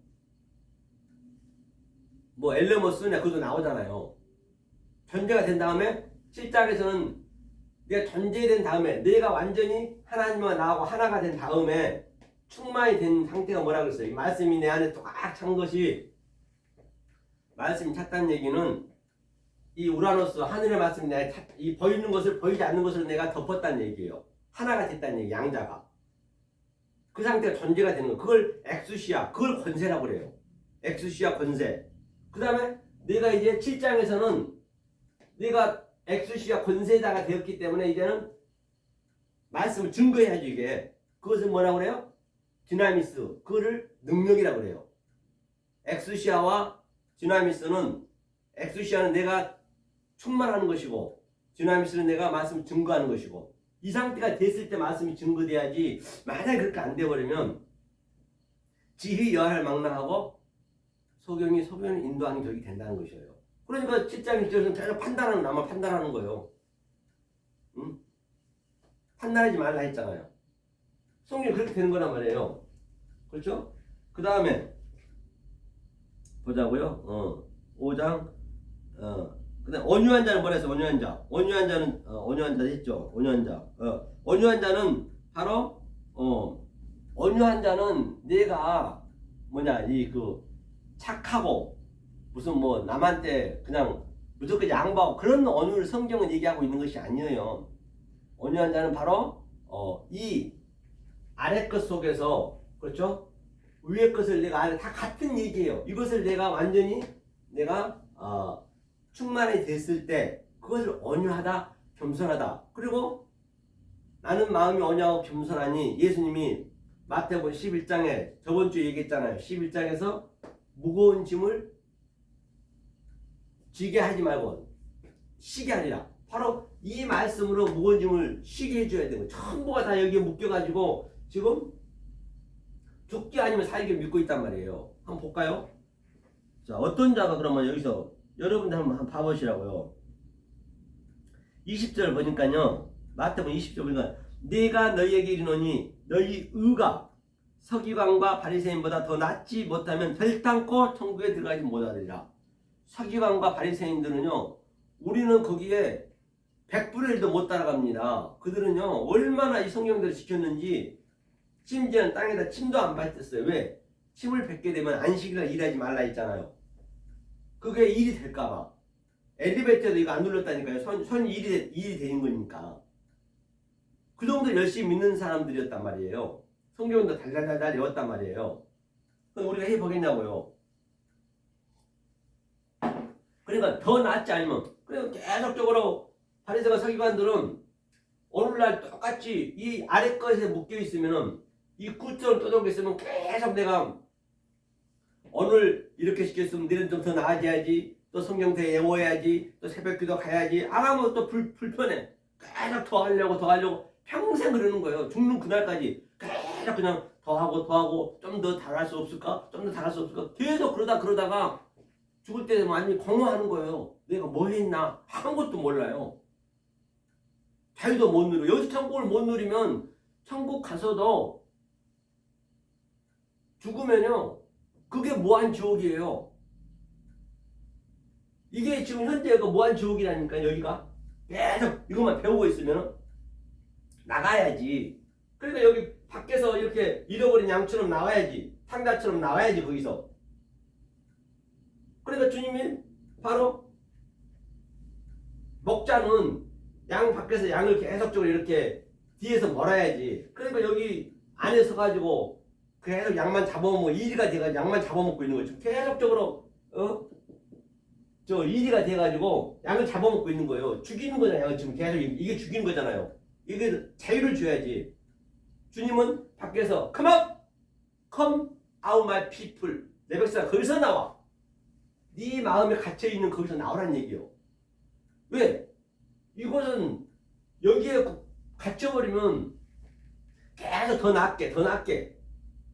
뭐 엘레모스냐 그것도 나오잖아요. 전제가 된 다음에 7장에서는 내가 전제된 다음에 내가 완전히 하나님과 나하고 하나가 된 다음에 충만이 된 상태가 뭐라고 그랬어요? 이 말씀이 내 안에 꽉 찬 것이 말씀이 찼다는 얘기는 이 우라노스 하늘의 말씀이 내가 이 보이는 것을 보이지 않는 것을 내가 덮었다는 얘기예요. 하나가 됐다는 얘기, 양자가. 그 상태가 전제가 되는 거. 그걸 엑수시아, 그걸 권세라고 그래요. 엑수시아 권세. 그 다음에 내가 이제 7장에서는 내가 엑수시아 권세자가 되었기 때문에 이제는 말씀을 증거해야지 이게. 그것은 뭐라고 그래요? 디나미스. 그거를 능력이라고 그래요. 엑수시아와 디나미스는 엑수시아는 내가 충만하는 것이고 디나미스는 내가 말씀을 증거하는 것이고 이 상태가 됐을 때 말씀이 증거돼야지 만약에 그렇게 안 돼버리면 지휘 여할 망랑하고 소견이 인도하는 격이 된다는 것이에요. 그러니까 7장 1절에서는 계속 나만 판단하는 거예요. 응? 판단하지 말라 했잖아요. 성경이 그렇게 되는 거란 말이에요. 그렇죠? 그 다음에 보자고요. 5장 그다음 온유한 자는 뭐라 했어? 온유한 자. 온유한 자 했죠. 온유한 자는 바로 온유한 자는 내가 이 그 착하고 무슨 뭐 남한테 그냥 무조건 양보하고 그런 온유를 성경은 얘기하고 있는 것이 아니에요. 온유한 자는 바로 이 아래 것 속에서 그렇죠? 위의 것을 내가 다 같은 얘기예요. 이것을 내가 완전히 내가 충만이 됐을 때 그것을 온유하다, 겸손하다. 그리고 나는 마음이 온유하고 겸손하니 예수님이 마태복음 11장에 저번 주에 얘기했잖아요. 11장에서 무거운 짐을 지게 하지 말고 쉬게 하리라. 바로 이 말씀으로 무거운 짐을 쉬게 해줘야 되는 거예요. 전부가 다 여기에 묶여가지고 지금 죽기 아니면 살기 믿고 있단 말이에요. 한번 볼까요? 자, 어떤 자가 그러면 여기서 여러분들 한번 봐보시라고요. 20절 보니까요. 마태복음 20절 보니까 내가 너희에게 이르노니 너희 의가 서기관과 바리새인보다 더 낫지 못하면 결단코 천국에 들어가지 못하리라. 서기관과 바리새인들은요. 우리는 거기에 100분의 1도 못 따라갑니다. 그들은요. 얼마나 이 성경대로 지켰는지 심지어는 땅에다 침도 안 뱉었어요. 왜? 침을 뱉게 되면 안식일날 일하지 말라 했잖아요. 그게 일이 될까봐. 엘리베이터도 이거 안 눌렀다니까요. 손이 일이 되는 거니까. 그 정도 열심히 믿는 사람들이었단 말이에요. 성경도 달달달달 외웠단 말이에요. 그럼 우리가 해보겠냐고요. 그러니까 더 낫지 않으면 그냥 계속적으로 바리새인과 서기관들은 오늘날 똑같이 이 아래 것에 묶여 있으면은 이 9점을 떠들고 있으면 계속 내가 오늘 이렇게 시켰으면 내일은 좀 더 나아져야지, 또 성경 더 외워야지, 또 새벽기도 가야지, 안 하면 또 불편해. 계속 더 하려고 평생 그러는 거예요. 죽는 그날까지 계속 그냥 더 하고 좀 더 잘할 수 없을까? 좀 더 잘할 수 없을까? 계속 그러다가 죽을 때 되면 완전히 공허하는 거예요. 내가 뭐 했나? 아무것도 몰라요. 자유도 못 누려. 여기서 천국을 못 누리면 천국 가서도 죽으면요, 그게 무한지옥이에요. 이게 지금 현재 그 무한지옥이라니까. 여기가 계속 이것만 배우고 있으면 나가야지. 그러니까 여기 밖에서 이렇게 잃어버린 양처럼 나와야지, 탕자처럼 나와야지 거기서. 그러니까 주님이 바로 목자는 양 밖에서 양을 계속적으로 이렇게 뒤에서 몰아야지. 그러니까 여기 안에 서가지고 계속 양만 잡아먹고 이리가 돼가지고 양만 잡아먹고 있는 거죠. 계속적으로 저 이리가 돼가지고 양을 잡아먹고 있는 거예요. 죽이는 거잖아요. 양을 지금 계속 이게 죽이는 거잖아요. 이게 자유를 줘야지. 주님은 밖에서 come out, come out my people. 내 백성 거기서 나와. 네 마음에 갇혀 있는 거기서 나오라는 얘기요. 왜? 이것은 여기에 갇혀버리면 계속 더 낫게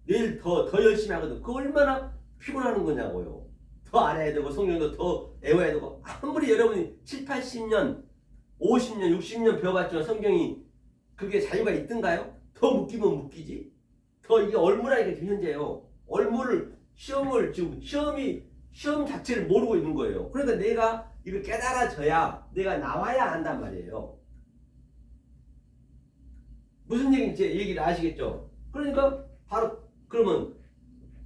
내일 더 열심히 하거든. 그거 얼마나 피곤하는 거냐고요. 더 알아야 되고 성경도 더 외워야 되고. 아무리 여러분이 7, 80년 50년 60년 배워봤지만 성경이 그게 자유가 있던가요? 더 묶이면 묶이지. 더 이게 얼무라니까 지금 현재요. 얼무를 시험을 지금 시험 자체를 모르고 있는 거예요. 그러니까 내가 이걸 깨달아져야 내가 나와야 한단 말이에요. 무슨 얘기인지 얘기를 아시겠죠? 그러니까 바로 그러면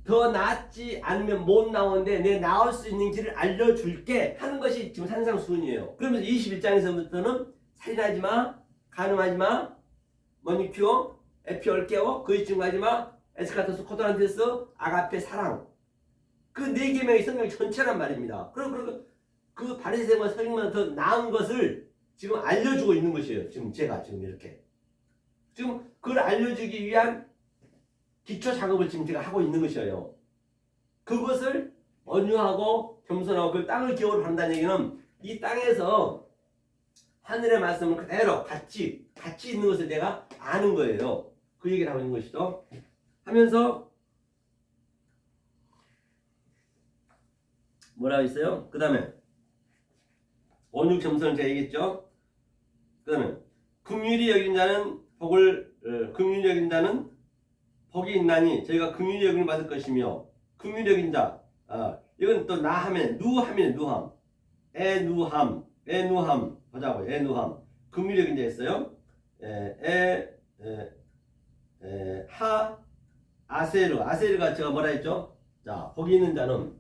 더 낫지 않으면 못 나오는데 내 나올 수 있는 길을 알려줄게 하는 것이 지금 산상수훈이에요. 그러면서 21장에서부터는 살인하지 마, 간음하지 마, 머니큐어, 에피얼게어, 거짓증거하지 마, 에스카토스, 코도란테스, 아가페, 사랑. 그 네 개명이 성경 전체란 말입니다. 그리고 그 바리새인과 서기관보다 더 나은 것을 지금 알려주고 있는 것이에요. 지금 제가 지금 이렇게 지금 그걸 알려주기 위한 기초 작업을 지금 제가 하고 있는 것이에요. 그것을 온유하고 겸손하고 그 땅을 기업으로 한다는 얘기는 이 땅에서 하늘의 말씀을 그대로 같이 있는 것을 내가 아는 거예요. 그 얘기를 하고 있는 것이죠. 하면서 뭐라고 있어요? 그 다음에 온유 겸손을 제가 얘기했죠. 그 다음에 긍휼히 여긴 자는 긍휼히 여긴 자는 복이 있나니 저희가 긍휼히 여김을 받을 것이며, 긍휼히 여긴 자, 이건 또 나 하면 누함, 애누함 보자고요. 애누함, 긍휼히 여긴 자 있어요. 아세르가 제가 뭐라 했죠? 자, 복이 있는 자는,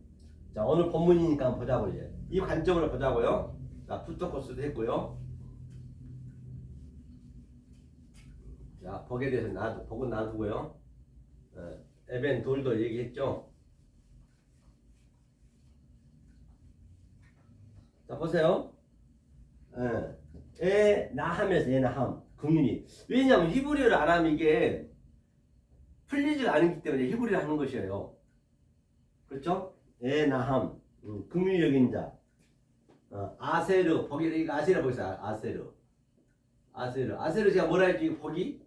자, 오늘 본문이니까 한번 보자고요. 이 관점으로 보자고요. 자, 푸토코스도 했고요. 자, 복에 대해서 복은 놔두고요. 에벤 돌도 얘기했죠. 자, 보세요. 나함에서 나함, 긍휼히. 왜냐하면 히브리어를 안 하면 이게 풀리지가 않기 때문에 히브리어를 하는 것이에요. 그렇죠? 나함, 긍휼히 여긴 자. 아세르, 복이, 아세르 보세요. 아세르 제가 뭐라 했지? 복이?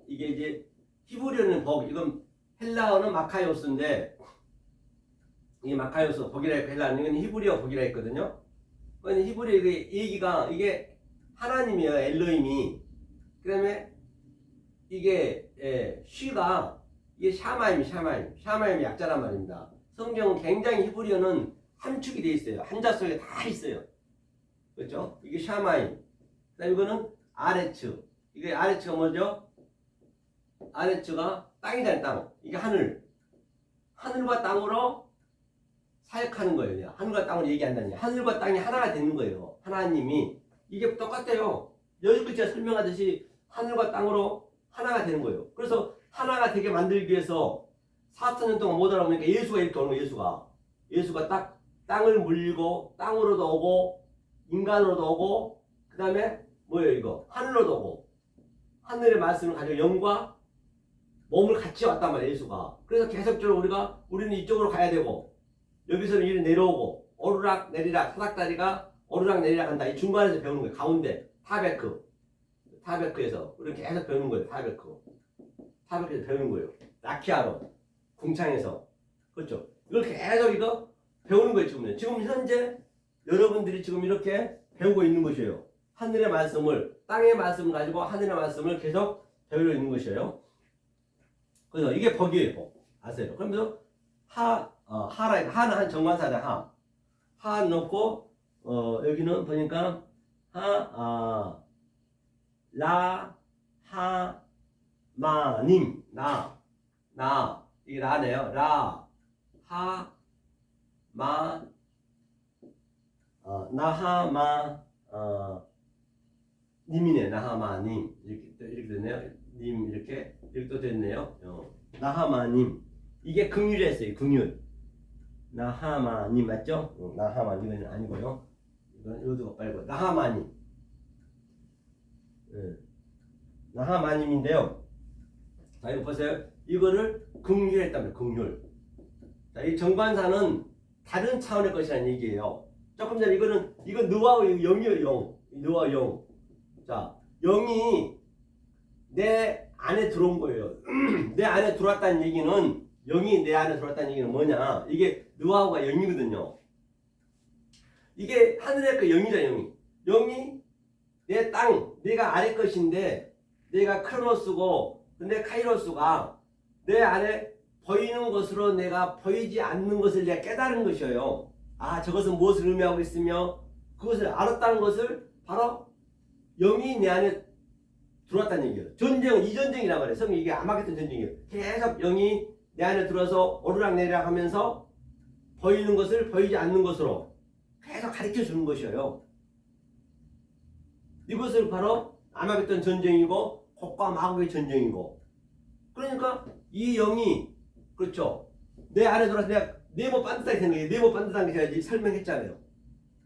이게 이제 히브리어는 복, 이건 헬라어는 마카이오스인데, 이 마카이오스 복이라 했고 헬라어는 이건 히브리어 복이라 했거든요. 그건 히브리어 얘기가 이게 하나님이에요. 엘로힘이. 그다음에 이게 쉬가 이게 샤마임이 약자란 말입니다. 성경은 굉장히 히브리어는 함축이 되어 있어요. 한자 속에 다 있어요. 그렇죠? 이게 샤마임. 그다음에 이거는 아레츠. 이게 아레츠가 뭐죠? 아레츠가 땅이잖아요. 땅. 이게 하늘과 땅으로 사역하는 거예요. 그냥. 하늘과 땅으로 얘기한다는 게 하늘과 땅이 하나가 되는 거예요. 하나님이 이게 똑같아요. 여기까지 제가 설명하듯이 하늘과 땅으로 하나가 되는 거예요. 그래서 하나가 되게 만들기 위해서 4,000년 동안 못 알아보니까 예수가 이렇게 오는 거예요. 예수가 딱 땅을 물리고 땅으로도 오고 인간으로도 오고 그 다음에 뭐예요 이거? 하늘로도 오고 하늘의 말씀을 가지고 영과 몸을 같이 왔단 말이에요. 예수가. 그래서 계속적으로 우리는 이쪽으로 가야 되고 여기서는 이리 내려오고 오르락 내리락 사닥다리가 오르락 내리락 한다. 이 중간에서 배우는 거예요. 가운데 타베크에서 우리는 계속 배우는 거예요. 타베크에서 배우는 거예요. 라키아로 궁창에서. 그렇죠. 이걸 계속 이거 배우는 거예요. 지금 현재 여러분들이 지금 이렇게 배우고 있는 것이에요. 하늘의 말씀을, 땅의 말씀을 가지고 하늘의 말씀을 계속 배우고 있는 것이에요. 그래서 이게 법이에요. 법. 아세요? 그러면서 하는 한 정관사다. 하 넣고 여기는 보니까 라, 하, 마, 님, 이게 라네요. 라, 하, 마, 나하마, 님이네. 나하마님. 이렇게 됐네요. 님, 이렇게 또 됐네요. 나하마님. 이게 긍휼했어요. 긍휼. 나하마님 맞죠? 나하마님 이건 아니고요. 이건 요도가 빨고 나하마님. 나하마님인데요. 자, 이거 보세요. 이거를 긍휼했다면 긍휼. 자, 이 정관사는 다른 차원의 것이라는 얘기예요. 조금 전에 이건 너와 영이에요. 영. 너와 영. 자, 영이 내 안에 들어온 거예요. 내 안에 들어왔다는 얘기는 영이 내 안에 들어왔다는 얘기는 뭐냐? 이게 느와우가 영이거든요. 이게 하늘의 그 영이죠. 영이 내 땅, 내가 아래 것인데 내가 크로노스고 근데 카이로스가 내 안에 보이는 것으로 내가 보이지 않는 것을 내가 깨달은 것이에요. 저것은 무엇을 의미하고 있으며 그것을 알았다는 것을 바로 영이 내 안에 들어왔다는 얘기예요. 전쟁은 이전쟁이란 말이에요. 성경 이게 아마겟돈 전쟁이에요. 계속 영이 내 안에 들어서 오르락내리락 하면서 보이는 것을 보이지 않는 것으로 계속 가르쳐 주는 것이에요. 이것을 바로 아마겟돈 전쟁이고 곡과 마곡의 전쟁이고, 그러니까 이 영이 그렇죠. 내 안에 들어와서 내가 네모 반듯하게 되는 거예요. 네모 반듯한 게 제가 설명했잖아요.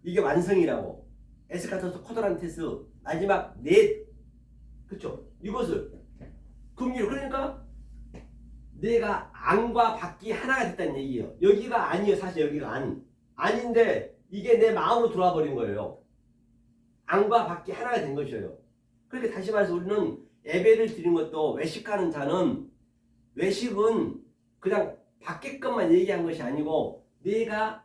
이게 완성이라고. 에스카토스 코드란테스 마지막 넷. 그렇죠. 이것을 긍휼. 그러니까 내가 안과 밖이 하나가 됐다는 얘기예요. 여기가 아니에요. 사실 여기가 아닌데 이게 내 마음으로 들어와 버린 거예요. 안과 밖이 하나가 된 것이에요. 그렇게 다시 말해서 우리는 예배를 드리는 것도 외식하는 자는 외식은 그냥 밖에 것만 얘기한 것이 아니고 내가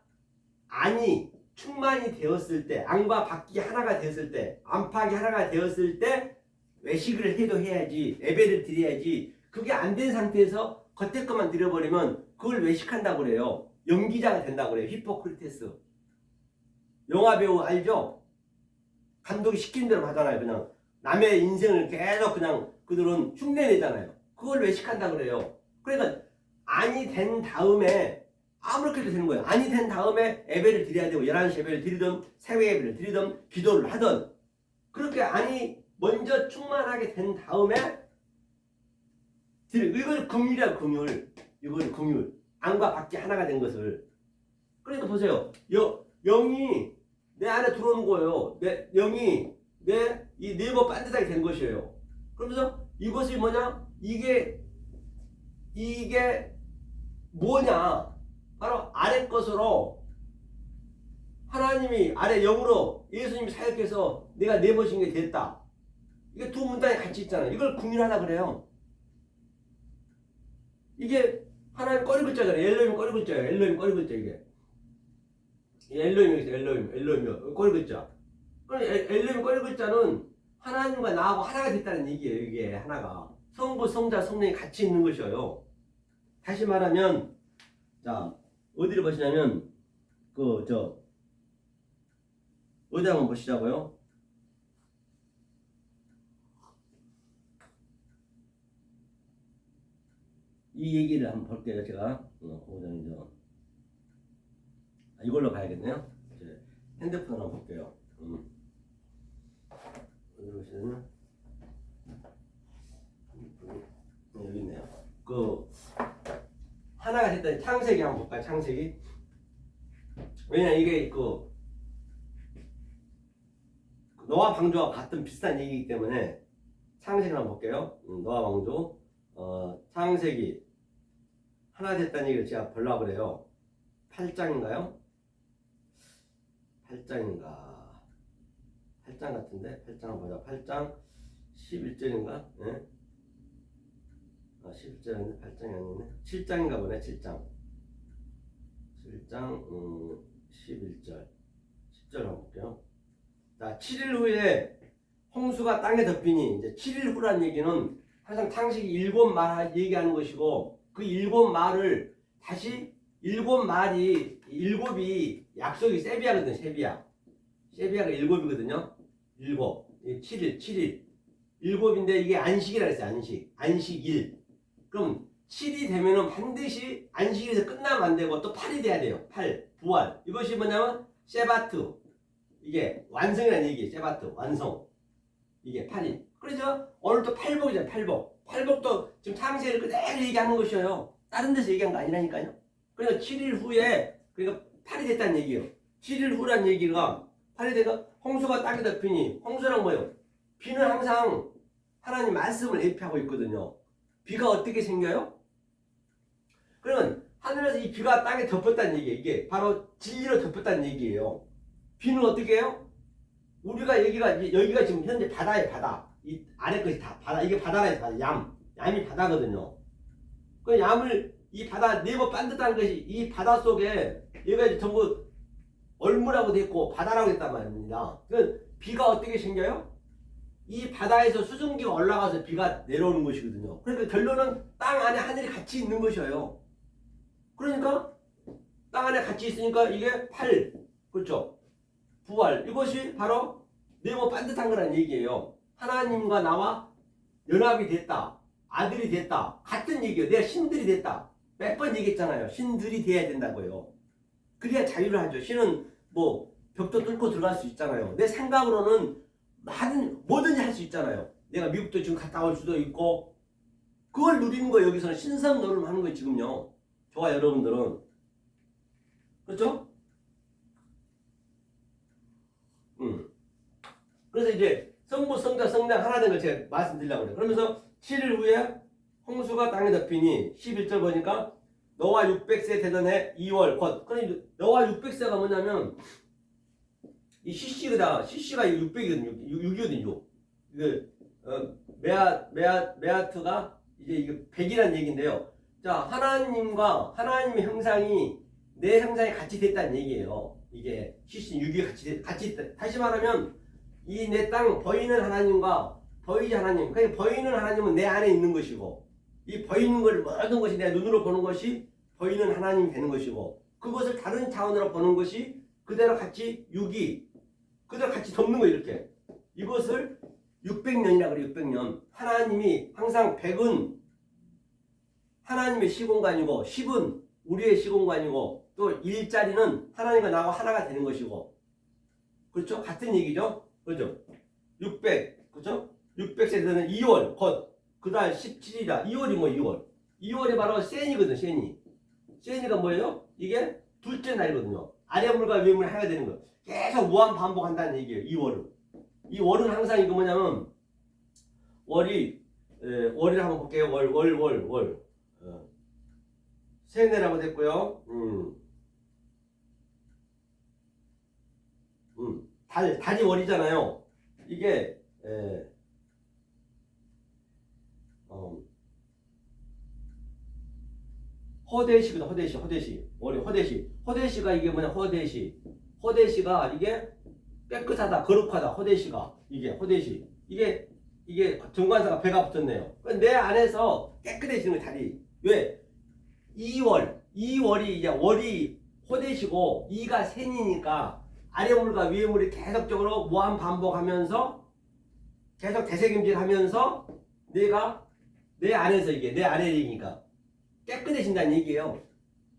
안이 충만이 되었을 때, 안과 밖이 하나가 되었을 때, 안팎이 하나가 되었을 때 외식을 해도 해야지, 예배를 드려야지. 그게 안 된 상태에서 겉에 것만 드려버리면 그걸 외식한다고 그래요. 연기자가 된다고 그래요. 히포크리테스. 영화배우 알죠? 감독이 시킨 대로 하잖아요. 그냥 남의 인생을 계속 그냥 그들은 흉내내잖아요. 그걸 외식한다고 그래요. 그러니까 안이 된 다음에 아무렇게 해도 되는 거예요. 안이 된 다음에 예배를 드려야 되고 11시 예배를 드리든 새해 예배를 드리든 기도를 하든 그렇게 안이 먼저 충만하게 된 다음에 이걸 긍휼이라고. 긍휼. 이걸 긍휼. 안과 밖이 하나가 된 것을. 그러니까 보세요. 영이 내 안에 들어오는 거예요. 영이 이 네모 반듯하게 된 것이에요. 그러면서 이것이 뭐냐? 이게 뭐냐? 바로 아래 것으로 하나님이 아래 영으로 예수님이 사역해서 내가 네모신 게 됐다. 이게 두 문단이 같이 있잖아요. 이걸 긍휼하다 그래요. 이게 하나님 꼬리 글자잖아요. 엘로힘 꼬리 글자예요. 엘로힘 꼬리 글자 이게. 엘로힘이 있어요. 엘로힘 꼬리 글자. 그럼 엘로힘 꼬리 글자는 하나님과 나하고 하나가 됐다는 얘기예요. 이게 하나가 성부, 성자, 성령이 같이 있는 것이에요. 다시 말하면 자 어디를 보시냐면 어디 한번 보시자고요. 이 얘기를 한번 볼게요. 제가 이걸로 가야겠네요. 핸드폰 한번 볼게요. 어디 보시냐면 여기 있네요. 하나가 됐다는 창세기 한번 볼까요? 창세기. 왜냐 이게 노아 방주와 같은 비슷한 얘기이기 때문에 창세기 한번 볼게요. 노아 방주 창세기 하나 됐다는 얘기를 제가 보려고 그래요. 8장인가요? 8장인가? 8장 같은데? 8장 보자. 8장 11절인가? 예? 11절인데 8장이 아니네. 7장인가 보네. 7장 11절 10절 한번 볼게요. 자, 7일 후에 홍수가 땅에 덮이니, 이제 7일 후란 얘기는 항상 창세기 7말 얘기하는 것이고, 그 7말을 다시 7말이 7이 약속이 세비야거든. 세비야가 7이거든요. 7 7일 7인데 이게 안식이라 했어요. 안식일. 그럼 7이 되면은 반드시 안식일에서 끝나면 안 되고 또 8이 돼야 돼요. 8 부활. 이것이 뭐냐면 세바트, 이게 완성이라는 얘기예요. 세바트 완성. 이게 8일. 그래서 오늘 또 팔복이잖아요. 팔복도 지금 창세기를 그대로 얘기하는 것이에요. 다른 데서 얘기한 거 아니라니까요. 그러니까 7일 후에, 그러니까 8이 됐다는 얘기예요. 7일 후란 얘기가 8이 되가 홍수가 땅에 덮이니, 홍수란 뭐예요? 비는 항상 하나님 말씀을 예표하고 있거든요. 비가 어떻게 생겨요? 그러면 하늘에서 이 비가 땅에 덮였다는 얘기예요. 이게 바로 진리로 덮였다는 얘기예요. 비는 어떻게 해요? 우리가 여기가 지금 현재 바다예요. 바다. 이 아래 것이 다 바다. 이게 바다라 바다. 얌이 바다거든요. 그 얌을 이 바다 네모 반듯한 것이 이 바다 속에 얘가 전부 얼무라고 돼 있고 바다라고 했단 말입니다. 그 비가 어떻게 생겨요? 이 바다에서 수증기가 올라가서 비가 내려오는 것이거든요. 그러니까 결론은 땅 안에 하늘이 같이 있는 것이에요. 그러니까 땅 안에 같이 있으니까 이게 8, 그렇죠? 부활. 이것이 바로 네모 반듯한 거란 얘기예요. 하나님과 나와 연합이 됐다. 아들이 됐다. 같은 얘기예요. 내가 신들이 됐다. 몇 번 얘기했잖아요. 신들이 돼야 된다고요. 그래야 자유를 하죠. 신은 뭐 벽도 뚫고 들어갈 수 있잖아요. 내 생각으로는 뭐든지 할 수 있잖아요. 내가 미국도 지금 갔다 올 수도 있고, 그걸 누리는 거예요. 여기서는 신선 노름을 하는 거예요. 지금요. 저와 여러분들은. 그렇죠? 그래서 이제 성부, 성자, 성령 하나 된 걸 제가 말씀드리려고 그래요. 그러면서 7일 후에 홍수가 땅에 덮이니 11절 보니까 너와 600세 되던 해 2월 곧. 그러니까 너와 600세가 뭐냐면 이 CC가 600이거든요. 6이거든요. 메아트가 이제 이게 100이라는 얘기인데요. 자, 하나님의 형상이 내 형상이 같이 됐다는 얘기예요. 이게 CC 6이 같이 됐다. 다시 말하면 이 내 땅 보이는 하나님과 보이지 하나님, 그러니까 보이는 하나님은 내 안에 있는 것이고, 이 보이는 걸 모든 것이 내 눈으로 보는 것이 보이는 하나님이 되는 것이고, 그것을 다른 차원으로 보는 것이 그대로 같이 6이 그대로 같이 덮는 거예요. 이렇게 이것을 600년이라 그래요. 600년. 하나님이 항상 100은 하나님의 시공간이고 10은 우리의 시공간이고 또 일자리는 하나님과 나하고 하나가 되는 것이고, 그렇죠? 같은 얘기죠. 그렇죠? 600, 그렇죠? 600세대는 2월 곧 그달 17일이라. 2월이 뭐 2월? 2월이 바로 세니거든. 세니가 뭐예요? 이게 둘째 날이거든요. 아래 물과 위에 물을 해야 되는 거. 계속 무한 반복한다는 얘기예요. 2월은. 이 월은 항상 이거 뭐냐면 월이를 한번 볼게요. 월. 세네라고 됐고요. 달이 월이잖아요. 이게 허대시거든. 허대시가 이게 뭐냐? 허대시가 이게 깨끗하다, 거룩하다. 허대시가 이게 허대시. 이게 정관사가 배가 붙었네요. 내 안에서 깨끗해지는 거예요. 달이. 왜? 2월이 이제 월이 허대시고 2가 센이니까 아래 물과 위에 물이 계속적으로 무한 반복하면서 계속 되새김질하면서 내가 내 안에서 이게 내 안에 얘기니까 깨끗해진다는 얘기예요.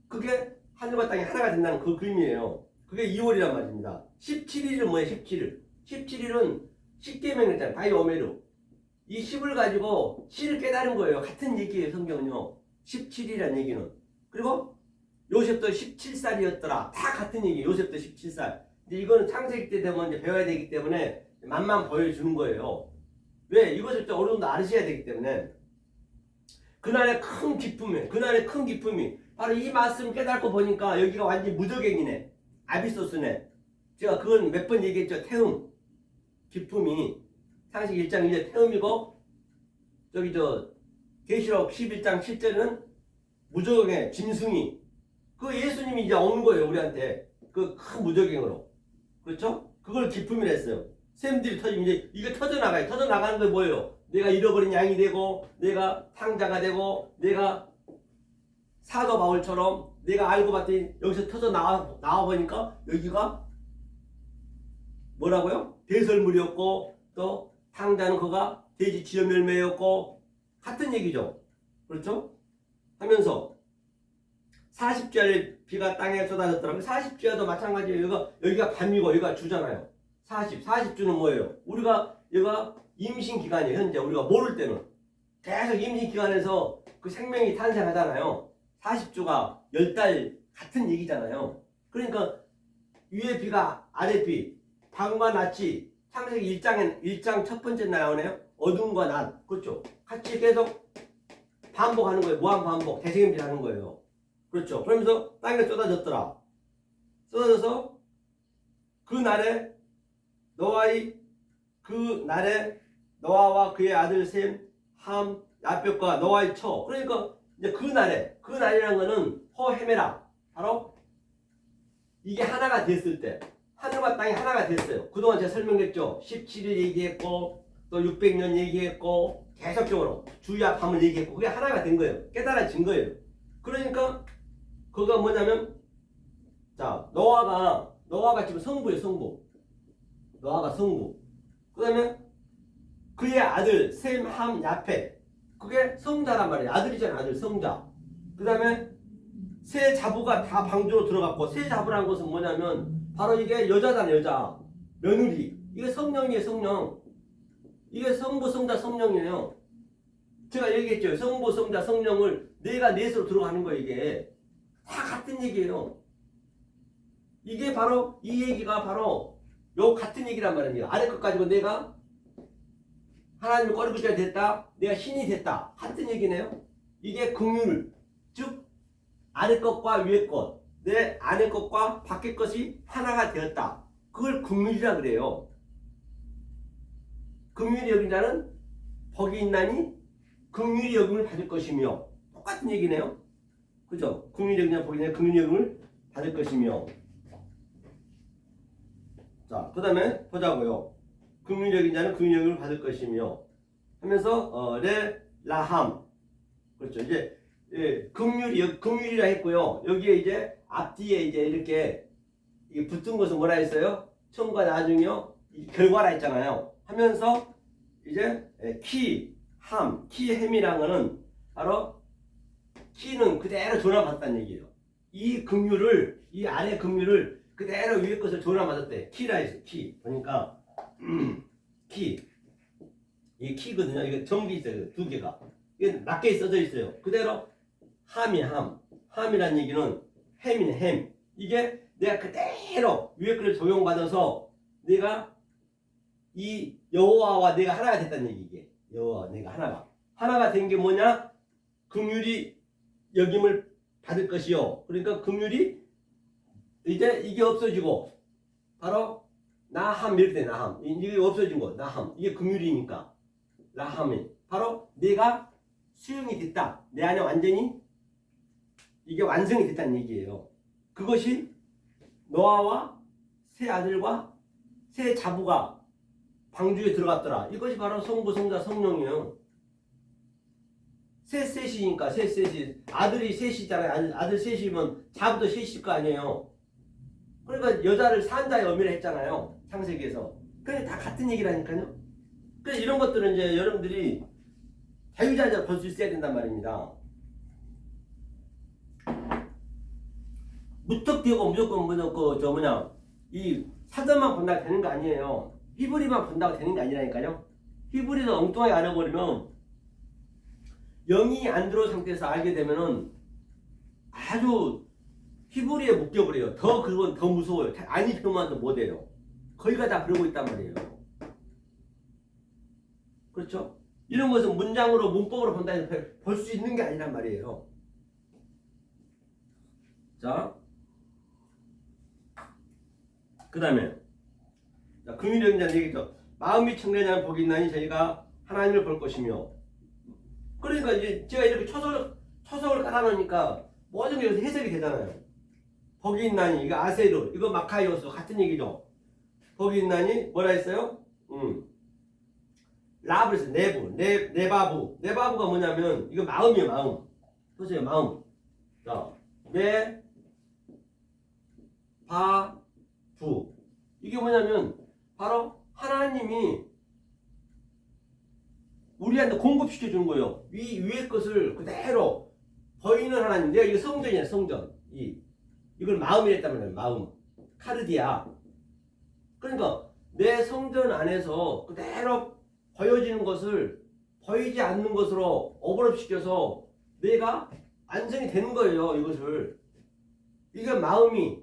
그게 하늘과 땅이 하나가 된다는 그 그림이에요. 그게 2월이란 말입니다. 17일은 뭐예요? 17일은 십계명이잖아요. 다이오메르. 이 10을 가지고 실을 깨달은 거예요. 같은 얘기예요. 성경은요. 17이라는 얘기는. 그리고 요셉도 17살이었더라. 다 같은 얘기예요. 요셉도 17살. 근데 이거는 창세기 때 되면 이제 배워야 되기 때문에 맛만 보여주는 거예요. 왜? 이것을 또 어느 정도 아셔야 되기 때문에. 그날의 큰 기쁨이, 그날의 큰 기쁨이 바로 이 말씀 깨닫고 보니까 여기가 완전히 무적행이네. 아비소스네. 제가 그건 몇 번 얘기했죠. 태움. 기쁨이 창세기 1장 1절 태움이고, 저기 계시록 11장 7절은 무적행의 짐승이, 그 예수님이 이제 오는 거예요. 우리한테 그 큰 무적행으로. 그렇죠? 그걸 기쁨이라 했어요. 샘들이 터지면 이제 이게 터져나가요. 터져나가는 게 뭐예요? 내가 잃어버린 양이 되고, 내가 탕자가 되고, 내가 사도 바울처럼 내가 알고 봤더니 여기서 터져 나와 보니까 여기가 뭐라고요? 배설물이었고, 또 탕자는 그가 돼지 지엄 열매였고, 같은 얘기죠. 그렇죠? 하면서 40주야의 비가 땅에 쏟아졌더라고요. 40주야도 마찬가지예요. 여기가 밤이고 여기가 주잖아요. 40주는 뭐예요? 여기가 임신 기간이에요. 현재 우리가 모를 때는 계속 임신 기간에서 그 생명이 탄생하잖아요. 40주가 10달 같은 얘기잖아요. 그러니까 위에 비가 아래 비, 밤과 낮이 창세기 1장 첫 번째 나오네요. 어둠과 낮. 그렇죠? 같이 계속 반복하는 거예요. 무한 반복, 대책임질 하는 거예요. 그렇죠? 그러면서 땅에 쏟아졌더라. 쏟아져서 그 날에 노아와 그의 아들 셈, 함, 야벳과 노아의 처. 그러니까 이제 그 날이라는 거는 호헤메라. 바로 이게 하나가 됐을 때, 하늘과 땅이 하나가 됐어요. 그동안 제가 설명했죠. 17일 얘기했고, 또 600년 얘기했고, 계속적으로 주야 밤을 얘기했고, 그게 하나가 된 거예요. 깨달아진 거예요. 그러니까 그거 뭐냐면, 자, 노아가 지금 성부예요. 성부. 노아가 성부. 그 다음에 그의 아들 셈, 함, 야펫. 그게 성자란 말이에요. 아들이잖아요. 아들, 성자. 그 다음에 세 자부가 다 방주로 들어갔고, 세 자부라는 것은 뭐냐면 바로 이게 여자잖아요. 여자. 며느리. 이게 성령이에요. 성령. 이게 성부, 성자, 성령이에요. 제가 얘기했죠. 성부, 성자, 성령을 내가 넷으로 들어가는 거예요. 이게 다 같은 얘기예요. 이게 바로 이 얘기가 바로 요 같은 얘기란 말입니다. 아래 것 가지고 내가 하나님의 꼬리부자가 됐다. 내가 신이 됐다. 같은 얘기네요. 이게 긍휼. 즉 아래 것과 위에 것, 내 안의 것과 밖의 것이 하나가 되었다. 그걸 긍휼이라 그래요. 긍휼히 여긴 자는 복이 있나니 긍휼히 여김을 받을 것이며, 똑같은 얘기네요. 그죠? 긍휼히 여긴 자는 복이 있나니 긍휼히 여김을 받을 것이며. 자, 그 다음에 보자고요. 긍휼히 여긴 자는 긍휼히 여김을 받을 것이며 하면서 라함. 그렇죠. 이제 긍휼이라 했고요. 여기에 이제 앞뒤에 이제 이렇게 붙은 것은 뭐라 했어요? 처음과 나중이요. 결과라 했잖아요. 하면서 이제 키햄이라는 거는 바로 키는 그대로 전환받았다는 얘기예요. 이 긍휼을, 이 아래 긍휼을 그대로 위에 것을 전환받았대. 키라 했어요. 키. 보니까 이게 키거든요. 이게 점기 있어요. 두 개가. 이게 낮게 써져 있어요. 그대로 함이란 얘기는 햄이네. 햄. 이게 내가 그대로 위에 것을 적용받아서 내가 이 여호와와 내가 하나가 됐다는 얘기. 이게 여호와와 내가 하나가 된 게 뭐냐? 긍휼이 여김을 받을 것이요. 그러니까 긍휼이 이제 이게 없어지고 바로 나함 이렇게 돼. 나함. 이게 없어진 거. 나함. 이게 긍휼이니까 라함이 바로 내가 수용이 됐다. 내 안에 완전히 이게 완성이 됐다는 얘기예요. 그것이 노아와 세 아들과 세 자부가 방주에 들어갔더라. 이것이 바로 성부, 성자, 성령이에요. 셋이니까 셋이 아들이 셋이잖아요. 아들 셋이면 자부도 셋일 거 아니에요. 그러니까 여자를 산자의 어미라 했잖아요. 창세기에서. 그게 다 같은 얘기라니까요. 그래서 이런 것들은 이제 여러분들이 자유자재로 볼 수 있어야 된단 말입니다. 무턱대고 무조건 이 사전만 본다고 되는 거 아니에요. 히브리만 본다고 되는 게 아니라니까요. 히브리를 엉뚱하게 알아버리면 영이 안 들어온 상태에서 알게 되면은 아주 히브리에 묶여버려요. 그건 더 무서워요. 안 입혀만도 못해요. 거기가 다 그러고 있단 말이에요. 그렇죠? 이런 것은 문장으로 문법으로 본다 해서 볼 수 있는 게 아니란 말이에요. 자, 그 다음에 긍휼히 여긴 자는 얘기죠. 마음이 청결한 복이 있나니 저희가 하나님을 볼 것이며. 그러니까 이제 제가 이렇게 초석을 깔아놓으니까 모든 게 여기서 해석이 되잖아요. 복이 있나니 이거 아세르 이거 마카이오스 같은 얘기죠. 복이 있나니 뭐라 했어요? 라브에서 네바부가 뭐냐면 이거 마음이에요. 마음. 보세요. 마음. 자, 네바부 이게 뭐냐면 바로 하나님이 우리한테 공급시켜 주는 거예요. 위의 것을 그대로 보이는 하나님. 내가 이거 성전이야. 성전. 이걸 마음이랬단 말이에요. 마음. 카르디아. 그러니까 내 성전 안에서 그대로 보여지는 것을 보이지 않는 것으로 오버랩시켜서 내가 완성이 되는 거예요. 이것을. 이게 마음이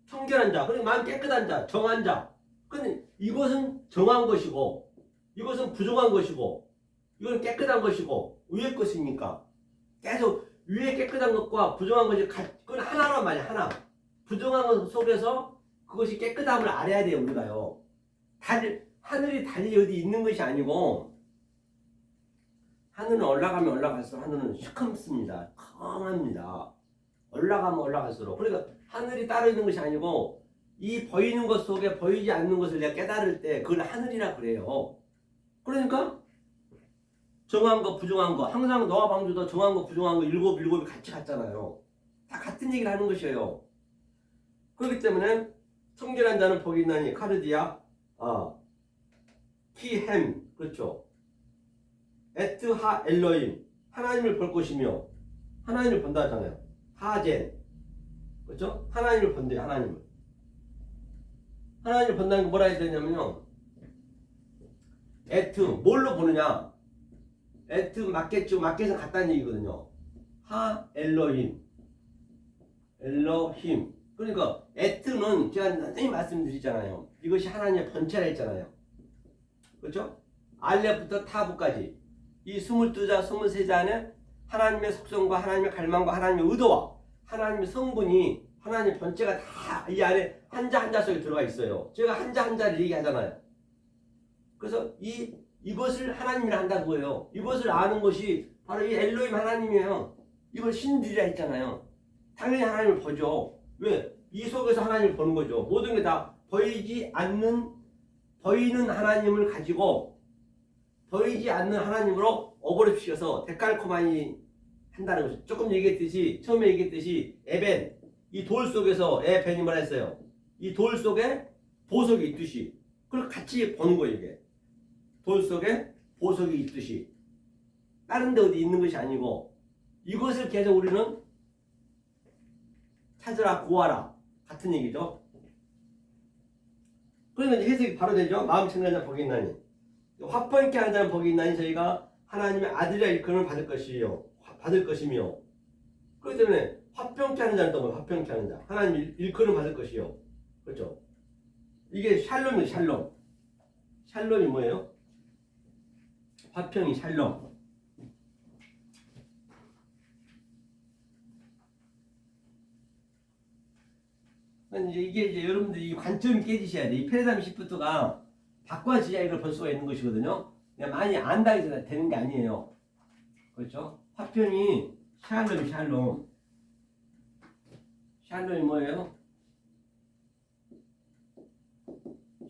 청결한 자, 그러니까 마음 깨끗한 자, 정한 자. 근데 이것은 정한 것이고 이것은 부정한 것이고 이건 깨끗한 것이고 위의 것이니까 계속 위에 깨끗한 것과 부정한 것이 그건 하나란 말이야. 하나. 부정한 것 속에서 그것이 깨끗함을 알아야 돼요. 우리가요. 하늘이 달리 어디 있는 것이 아니고 하늘은 올라가면 올라갈수록 하늘은 시커멓습니다. 컴합니다. 올라가면 올라갈수록. 그러니까 하늘이 따로 있는 것이 아니고 이 보이는 것 속에 보이지 않는 것을 내가 깨달을 때 그걸 하늘이라 그래요. 그러니까 정한 거 부정한 거 항상 노아 방주도 정한 거 부정한 거 일곱이 같이 갔잖아요. 다 같은 얘기를 하는 것이에요. 그렇기 때문에 청결한 자는 복이 있나니 카르디아 키햄 그렇죠. 에트하 엘로임 하나님을 볼 것이며 하나님을 본다 하잖아요. 하젠 그렇죠. 하나님을 본대요. 하나님을 본다는 게 뭐라 해야 되냐면요. 에트 뭘로 보느냐. 에트 마켓은 같다는 얘기거든요. 하 엘로힘 그러니까 에트는 제가 선생님 말씀드리잖아요. 이것이 하나님의 본체라 했잖아요. 그렇죠? 알렙부터 타부까지 이 22자 23자 안에 하나님의 속성과 하나님의 갈망과 하나님의 의도와 하나님의 성분이 하나님의 본체가 다 이 안에 한자 한자 속에 들어가 있어요. 제가 한자 한자를 얘기하잖아요. 그래서 이것을 하나님이라 한다는 거예요. 이것을 아는 것이 바로 이 엘로힘 하나님이에요. 이걸 신들이라 했잖아요. 당연히 하나님을 보죠. 왜? 이 속에서 하나님을 보는 거죠. 모든 게 다 보이는 하나님을 가지고 보이지 않는 하나님으로 오버랩시켜서 데칼코마니 한다는 거죠. 조금 얘기했듯이 처음에 얘기했듯이 에벤 이 돌 속에서 에벤이 뭐라 했어요. 이 돌 속에 보석이 있듯이 그걸 같이 보는 거예요. 이게 돌 속에 보석이 있듯이 다른 데 어디 있는 것이 아니고 이것을 계속 우리는 찾으라 구하라 같은 얘기죠. 그러면 이제 해석이 바로 되죠. 마음 청결한 자 복이 있나니 화평 있게 하는 자는 복이 있나니 저희가 하나님의 아들이라 일컬음을 받을 것이며 그렇기 때문에 화평케 하는 자는 또 뭐예요? 화평케 하는 자 하나님 일컬음 받을 것이요. 그렇죠. 이게 샬롬이에요. 샬롬이 뭐예요? 화평이 샬롬. 이게 여러분들이 관점이 깨지셔야 돼. 이 페르담 시프트가 바꿔지야 이걸 볼 수가 있는 것이거든요. 그냥 많이 안다 해서 되는 게 아니에요. 그렇죠? 화평이 샬롬이 뭐예요?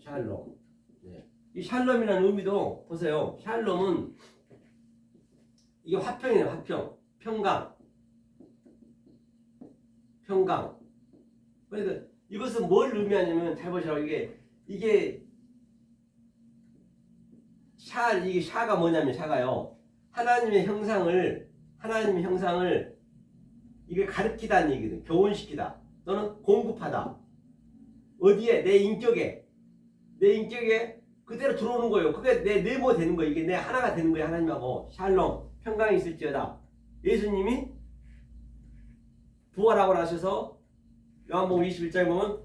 샬롬. 네. 이 샬롬이라는 의미도 보세요. 샬롬은 이게 화평이에요. 화평. 평강. 그러니까 이것은 뭘 의미하냐면 잘 보시라고 이게 샤가 뭐냐면 샤가요. 하나님의 형상을 이게 가르치다는 얘기거든. 교훈시키다. 또는 공급하다. 어디에? 내 인격에 그대로 들어오는 거예요. 그게 내 네모 되는 거예요. 이게 내 하나가 되는 거예요. 하나님하고 샬롬 평강이 있을지어다. 예수님이 부활하고 나셔서 요한복음 21장에 보면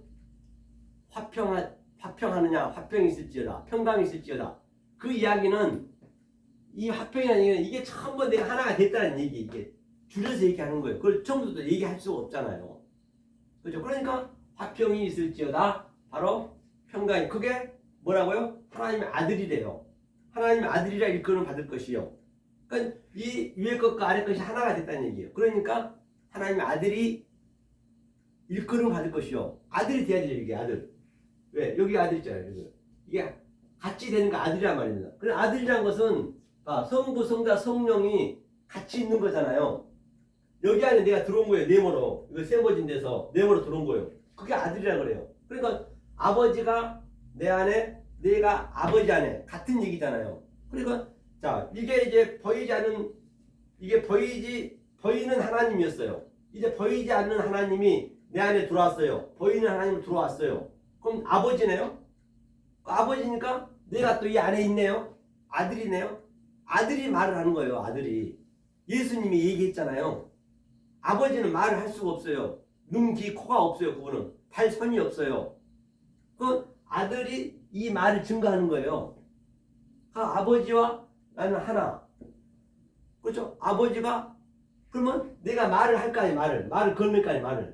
화평하느냐 화평이 있을지어다 평강이 있을지어다. 그 이야기는 이 화평이라는 얘기는 이게 전부 내가 하나가 됐다는 얘기, 이게 줄여서 얘기하는 거예요. 그걸 처음부터 얘기할 수가 없잖아요. 그죠? 그러니까 화평이 있을지어다 바로 평강이, 그게 뭐라고요? 하나님의 아들이래요. 하나님의 아들이라 일컬음 받을 것이요. 그러니까 이 위에 것과 아래 것이 하나가 됐다는 얘기예요. 그러니까 하나님의 아들이 일컬음 받을 것이요. 아들이 돼야 돼요, 이게 아들. 왜? 여기 아들 있잖아요. 이게 같이 되는 거 아들이란 말입니다. 그래, 아들이란 것은 성부, 성자, 성령이 같이 있는 거잖아요. 여기 안에 내가 들어온 거예요. 네모로. 이거 세모진 데서 네모로 들어온 거예요. 그게 아들이라 그래요. 그러니까 아버지가 내 안에, 내가 아버지 안에 같은 얘기잖아요. 그러니까 자, 이게 이제 보이지 않는, 이게 보이는 하나님이었어요. 이제 보이지 않는 하나님이 내 안에 들어왔어요. 보이는 하나님이 들어왔어요. 그럼 아버지네요. 아버지니까 내가 또 이 안에 있네요. 아들이네요. 아들이 말을 하는 거예요. 아들이. 예수님이 얘기했잖아요. 아버지는 말을 할 수가 없어요. 눈, 귀, 코가 없어요. 그거는 발선이 없어요. 그 아들이 이 말을 증거하는 거예요. 아버지와 나는 하나. 그렇죠? 아버지가 그러면 내가 말을 할 거 아니에요. 말을 건넬 거 아니에요.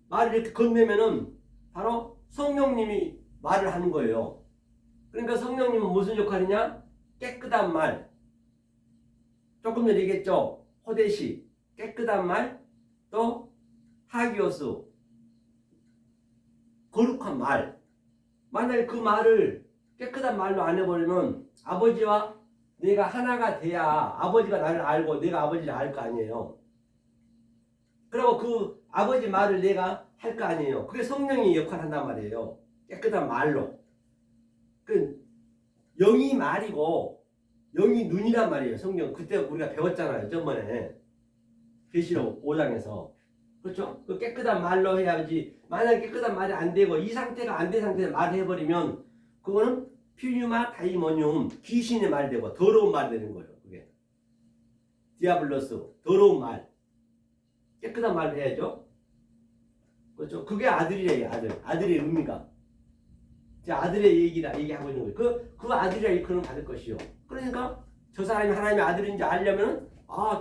말을 이렇게 건네면은 바로 성령님이 말을 하는 거예요. 그러니까 성령님은 무슨 역할이냐? 깨끗한 말. 조금 전에 얘기했죠. 호데시, 깨끗한 말, 또 하기오스, 거룩한 말. 만약에 그 말을 깨끗한 말로 안 해버리면 아버지와 내가 하나가 돼야 아버지가 나를 알고 내가 아버지를 알 거 아니에요. 그리고 그 아버지 말을 내가 할 거 아니에요. 그게 성령이 역할을 한단 말이에요. 깨끗한 말로. 그 영이 말이고 영이 눈이란 말이에요. 성경 그때 우리가 배웠잖아요. 저번에 계시록 5장에서. 그렇죠? 그 깨끗한 말로 해야지. 만약에 깨끗한 말이 안 되고 이 상태가 안 된 상태에서 말을 해버리면 그거는 퓨뉴마 다이모늄, 귀신의 말 되고 더러운 말 되는 거예요. 그게 디아블로스, 더러운 말. 깨끗한 말을 해야죠. 그렇죠? 그게 아들이래요. 아들의 의미가. 제 아들의 얘기하고 있는 거예요. 그 아들이라 일컬음 받을 것이요. 그러니까 저 사람이 하나님의 아들인지 알려면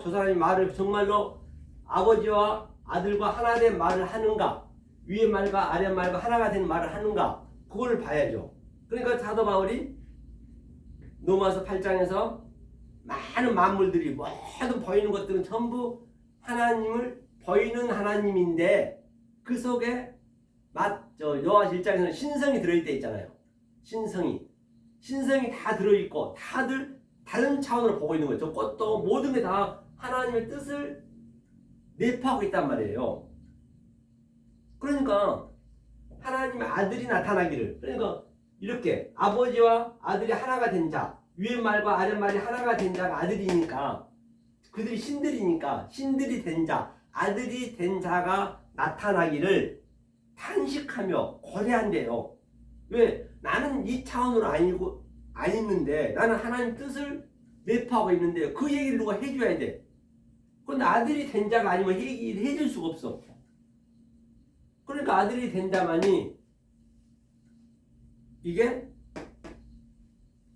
저 사람이 말을 정말로 아버지와 아들과 하나 된 말을 하는가, 위의 말과 아래 말과 하나가 된 말을 하는가, 그걸 봐야죠. 그러니까 사도 바울이 로마서 8장에서 많은 만물들이 모든 보이는 것들은 전부 하나님을 보이는 하나님인데 그 속에 요한서 1장에서는 신성이 들어있다 있잖아요. 신성이 다 들어있고 다들 다른 차원으로 보고 있는 거예요. 저 꽃도 모든 게 다 하나님의 뜻을 내포하고 있단 말이에요. 그러니까 하나님의 아들이 나타나기를, 그러니까 이렇게 아버지와 아들이 하나가 된 자, 위의 말과 아래 말이 하나가 된 자가 아들이니까, 그들이 신들이니까 신들이 된 자, 아들이 된 자가 나타나기를 탄식하며 고대한대요. 왜? 나는 이 차원으로 안 있는데, 나는 하나님 뜻을 내포하고 있는데 그 얘기를 누가 해줘야 돼. 그런데 아들이 된 자가 아니면 얘기를 해줄 수가 없어. 그러니까 아들이 된 자만이 이게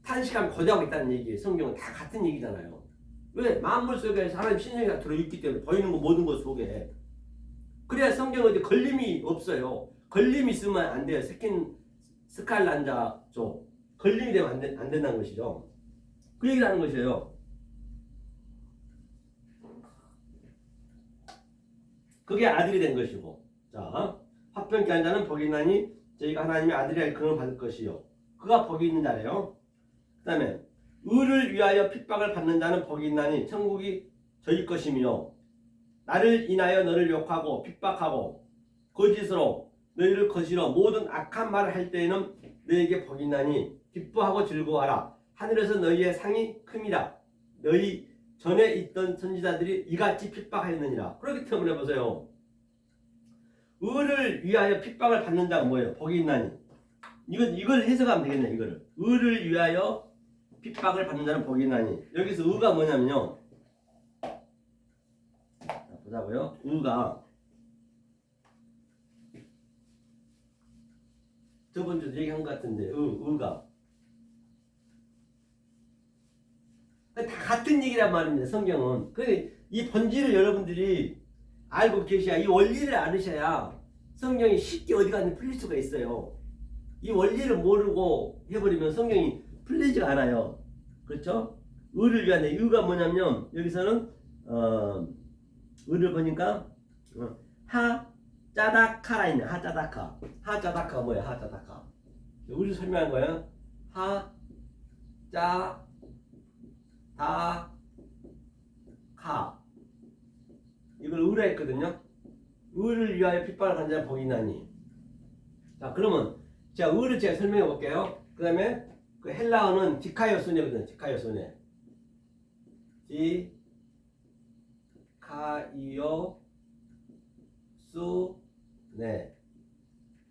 탄식하면 고대하고 있다는 얘기예요. 성경은 다 같은 얘기잖아요. 왜? 만물 속에 하나님 신성이 다 들어있기 때문에 보이는 거 모든 것 속에. 그래야 성경은 걸림이 없어요. 걸림이 있으면 안 돼요. 스칼란자죠. 걸림이 되면 안 된다는 것이죠. 그 얘기를 하는 것이에요. 그게 아들이 된 것이고. 자, 화평케 한 자는 복이 있나니 저희가 하나님의 아들이라 일컬음을 받을 것이요. 그가 복이 있는 자래요. 그 다음에 의를 위하여 핍박을 받는 자는 복이 있나니 천국이 저희 것이며 나를 인하여 너를 욕하고 핍박하고 거짓으로 너희를 거스려 모든 악한 말을 할 때에는 너희에게 복이 있나니 기뻐하고 즐거워하라. 하늘에서 너희의 상이 큼이라. 너희 전에 있던 선지자들이 이같이 핍박하였느니라. 그렇기 때문에 보세요. 의를 위하여 핍박을 받는 자가 뭐예요? 복이 있나니. 이걸 해석하면 되겠네. 이거를. 의를 위하여 핍박을 받는 자는 복이 있나니. 여기서 의가 뭐냐면요. 자, 보자고요. 의가 저번 주도 얘기한 것 같은데 의가 다 같은 얘기란 말입니다. 성경은. 그런데 이 본질을 여러분들이 알고 계셔야, 이 원리를 알으셔야 성경이 쉽게 어디 가든 풀릴 수가 있어요. 이 원리를 모르고 해버리면 성경이 풀리지가 않아요. 그렇죠? 의를 위한 의가 뭐냐면 여기서는 의를 보니까 하짜다카라 있네. 하짜다카. 하짜다카가 뭐야? 하짜다카. 의를 설명한 거예요. 하짜다카. 이걸 의라 했거든요. 의를 위하여 핏발을 간 자는 복이 나니. 자, 그러면 자, 의를 제가 설명해 볼게요. 그 다음에 그 헬라어는 디카이오소네거든요. 디카이오소네. 디카이오수네.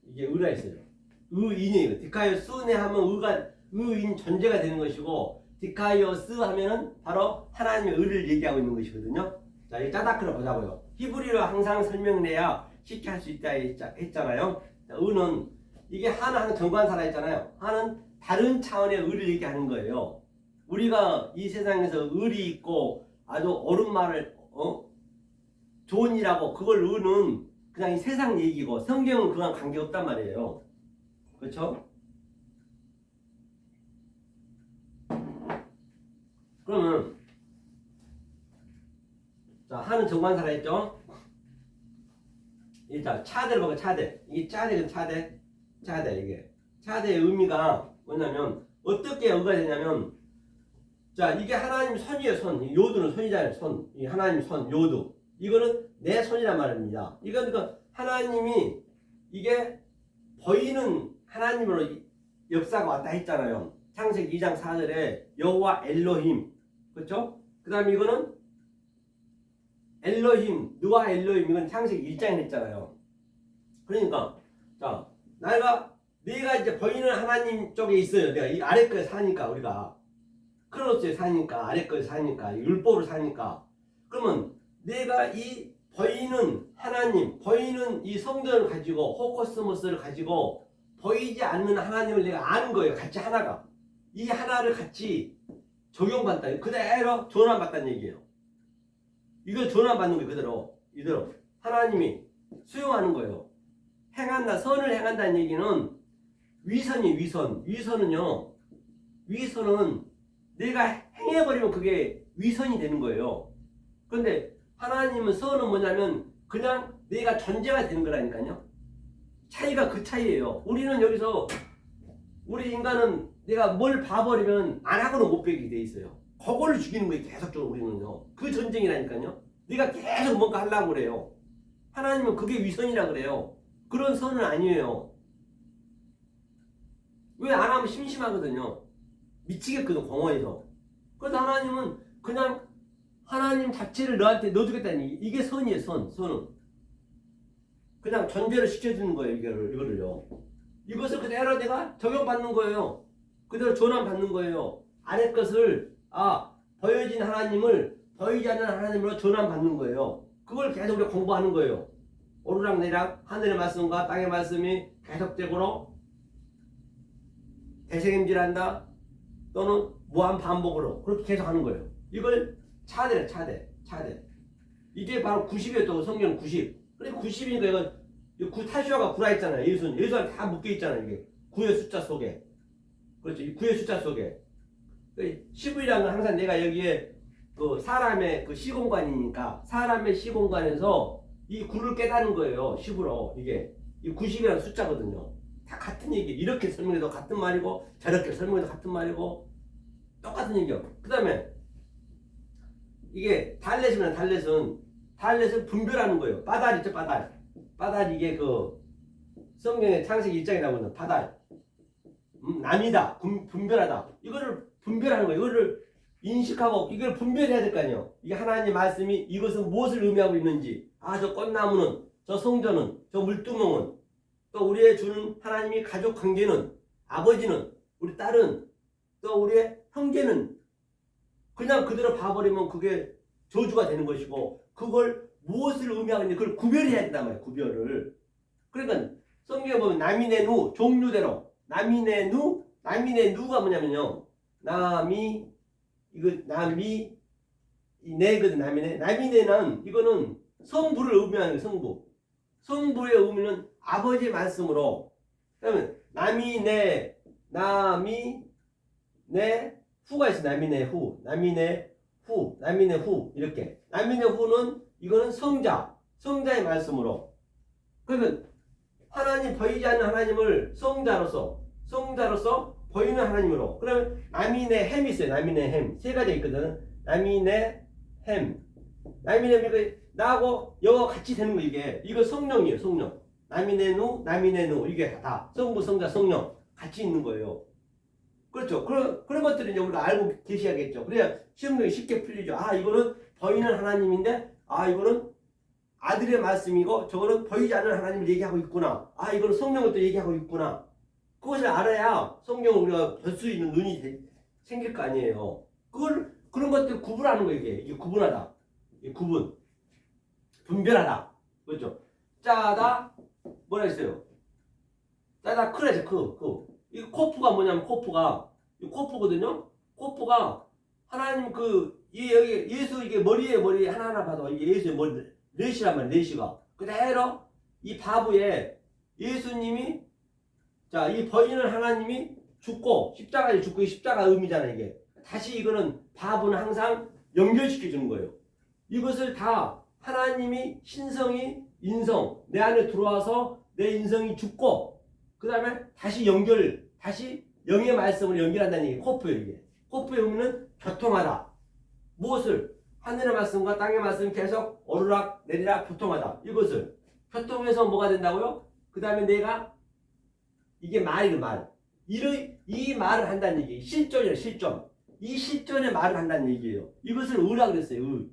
이게 의라 있어요. 의인이에요. 디카이오수네 하면 의가 의인 존재가 되는 것이고, 디카이오스 하면은 바로 하나님의 의를 얘기하고 있는 것이거든요. 자, 이 짜다크를 보자고요. 히브리로 항상 설명해야 쉽게 할 수 있다 했잖아요. 자, 의는 이게 하나는 정관사라 했잖아요. 하나는 다른 차원의 의를 얘기하는 거예요. 우리가 이 세상에서 의리 있고 아주 옳은 말을 좋은 일하고 그걸 의는 그냥 이 세상 얘기고, 성경은 그거랑 관계없단 말이에요. 그렇죠? 그러면 자, 하는 정관사라 했죠? 일단 차대를 보면 차대. 이게 차대는 차대. 이게 차대의 의미가 뭐냐면 어떻게 의가 되냐면, 자, 이게 하나님 손이에요. 손. 요두는 손이잖아요. 손. 이 하나님 손 요두. 이거는 내 손이란 말입니다. 이건 그러니까 하나님이 이게 보이는 하나님으로 역사가 왔다 했잖아요. 창세기 2장 4절에 여호와 엘로힘. 그렇죠? 그 다음에 이거는 엘로힘, 누아 엘로힘. 이건 창세기 1장에 했잖아요. 그러니까 자, 내가 이제 보이는 하나님 쪽에 있어요. 내가 이 아래 거에 사니까, 우리가 크로스에 사니까, 아래 거에 사니까, 율법을 사니까. 그러면 내가 이 보이는 하나님, 보이는 이 성전을 가지고, 호코스모스를 가지고 보이지 않는 하나님을 내가 아는 거예요. 같이 하나가. 이 하나를 같이 적용받다. 그대로 전환받다는 얘기예요. 이걸 전환받는 거예요. 그대로. 이대로. 하나님이 수용하는 거예요. 행한다, 선을 행한다는 얘기는 위선이 위선. 위선은요, 위선은 내가 행해버리면 그게 위선이 되는 거예요. 그런데 하나님은 선은 뭐냐면 그냥 내가 존재가 되는 거라니까요. 차이가 그 차이예요. 우리는 여기서, 우리 인간은 내가 뭘 봐버리면 안 하고는 못 배게 돼 있어요. 그걸 죽이는 거예요. 계속적으로 우리는요. 그 전쟁이라니까요. 네가 계속 뭔가 하려고 그래요. 하나님은 그게 위선이라 그래요. 그런 선은 아니에요. 왜 안 하면 심심하거든요. 미치겠거든, 공원에서. 그래서 하나님은 그냥 하나님 자체를 너한테 넣어주겠다는 이게 선이에요. 선은 그냥 존재를 시켜주는 거예요. 이거를요. 이것을 그대로 내가 적용받는 거예요. 그대로 전환받는 거예요. 아래 것을 보여진 하나님을 보이지 않는 하나님으로 전환받는 거예요. 그걸 계속 우리가 공부하는 거예요. 오르락내락 하늘의 말씀과 땅의 말씀이 계속적으로 대생임질한다, 또는 무한 반복으로 그렇게 계속 하는 거예요. 이걸 차대래. 이게 바로 90이에요. 또 성경 90. 그래 90이니까 이건 타시오가 구라 했잖아요. 예수한테 다 묶여 있잖아요. 이게 9의 숫자 속에. 그렇죠. 이 9의 숫자 속에. 10이라는 건 항상 내가 여기에 그 사람의 그 시공간이니까, 사람의 시공간에서 이 9를 깨닫는 거예요. 10으로. 이게 이 90이라는 숫자거든요. 다 같은 얘기. 이렇게 설명해도 같은 말이고, 저렇게 설명해도 같은 말이고, 똑같은 얘기요. 그 다음에 이게 달렛은 분별하는 거예요. 바달 있죠, 바달. 바달, 이게 그 성경의 창세기 1장에 나오는 바달. 남이다, 분별하다. 이거를 분별하는 거예요. 이거를 인식하고 이걸 분별해야 될 거 아니에요. 이게 하나님의 말씀이 이것은 무엇을 의미하고 있는지. 저 꽃나무는, 저 성전은, 저 물두멍은, 또 우리의 주는 하나님이 가족 관계는, 아버지는, 우리 딸은, 또 우리의 형제는, 그냥 그대로 봐버리면 그게 저주가 되는 것이고, 그걸 무엇을 의미하고 있는지 그걸 구별해야 된단 말이에요. 구별을. 그러니까 성경에 보면 남이네 누, 종류대로 남이네 누가 뭐냐면요, 남이 이 내거든. 남이네. 남이네는 이거는 성부를 의미하는 거예요. 성부. 성부의 의미는 아버지의 말씀으로. 그러면 남이네, 남이 내 후가 있어. 남이네 후, 남이네 후, 남이네 후 이렇게. 남이네 후는 이거는 성자, 성자의 말씀으로. 그러면 하나님 보이지 않는 하나님을 성자로서 보이는 하나님으로. 그러면 남이네 햄이 있어요. 남이네 햄 세 가지 있거든. 남이네 햄, 남이네 이거 나하고 영어 같이 되는 거 이게. 이거 성령이에요. 성령. 남이네 누, 남이네 누 이게 다 성부, 성자, 성령 같이 있는 거예요. 그렇죠. 그런 것들을 이제 우리가 알고 계셔야겠죠. 그래야 시험이 쉽게 풀리죠. 아, 이거는 보이는 하나님인데, 아, 이거는 아들의 말씀이고, 저거는 보이지 않는 하나님을 얘기하고 있구나. 아, 이거는 성령을 또 얘기하고 있구나. 그것을 알아야 성경을 우리가 볼 수 있는 눈이 생길 거 아니에요. 그런 것들 구분하는 거, 이게 구분하다. 이게 구분. 분별하다. 그렇죠. 짜다, 뭐라 했어요? 짜다, 크래죠, 이 코프가 뭐냐면 이 코프거든요. 코프가 하나님 여기 예수 이게 머리 하나하나 봐도 이게 예수의 머리 넷이란 말이야. 넷이가 그대로 이 바보에 예수님이 이 보이는 하나님이 죽고 십자가에 죽고 이 십자가 의미잖아요. 이게 다시 이거는 바보는 항상 연결시켜 주는 거예요. 이것을 다 하나님이 신성이 인성 내 안에 들어와서 내 인성이 죽고 그 다음에 다시 영의 말씀을 연결한다는 얘기. 코프예요. 이게 코프의 의미는 교통하다. 무엇을? 하늘의 말씀과 땅의 말씀이 계속 오르락 내리락 교통하다. 이것을 교통해서 뭐가 된다고요? 그 다음에 내가 이게 말이에요. 말. 이 말을 한다는 얘기. 실존이에요. 실존. 이 실존의 말을 한다는 얘기예요. 이것을 의라 그랬어요. 의.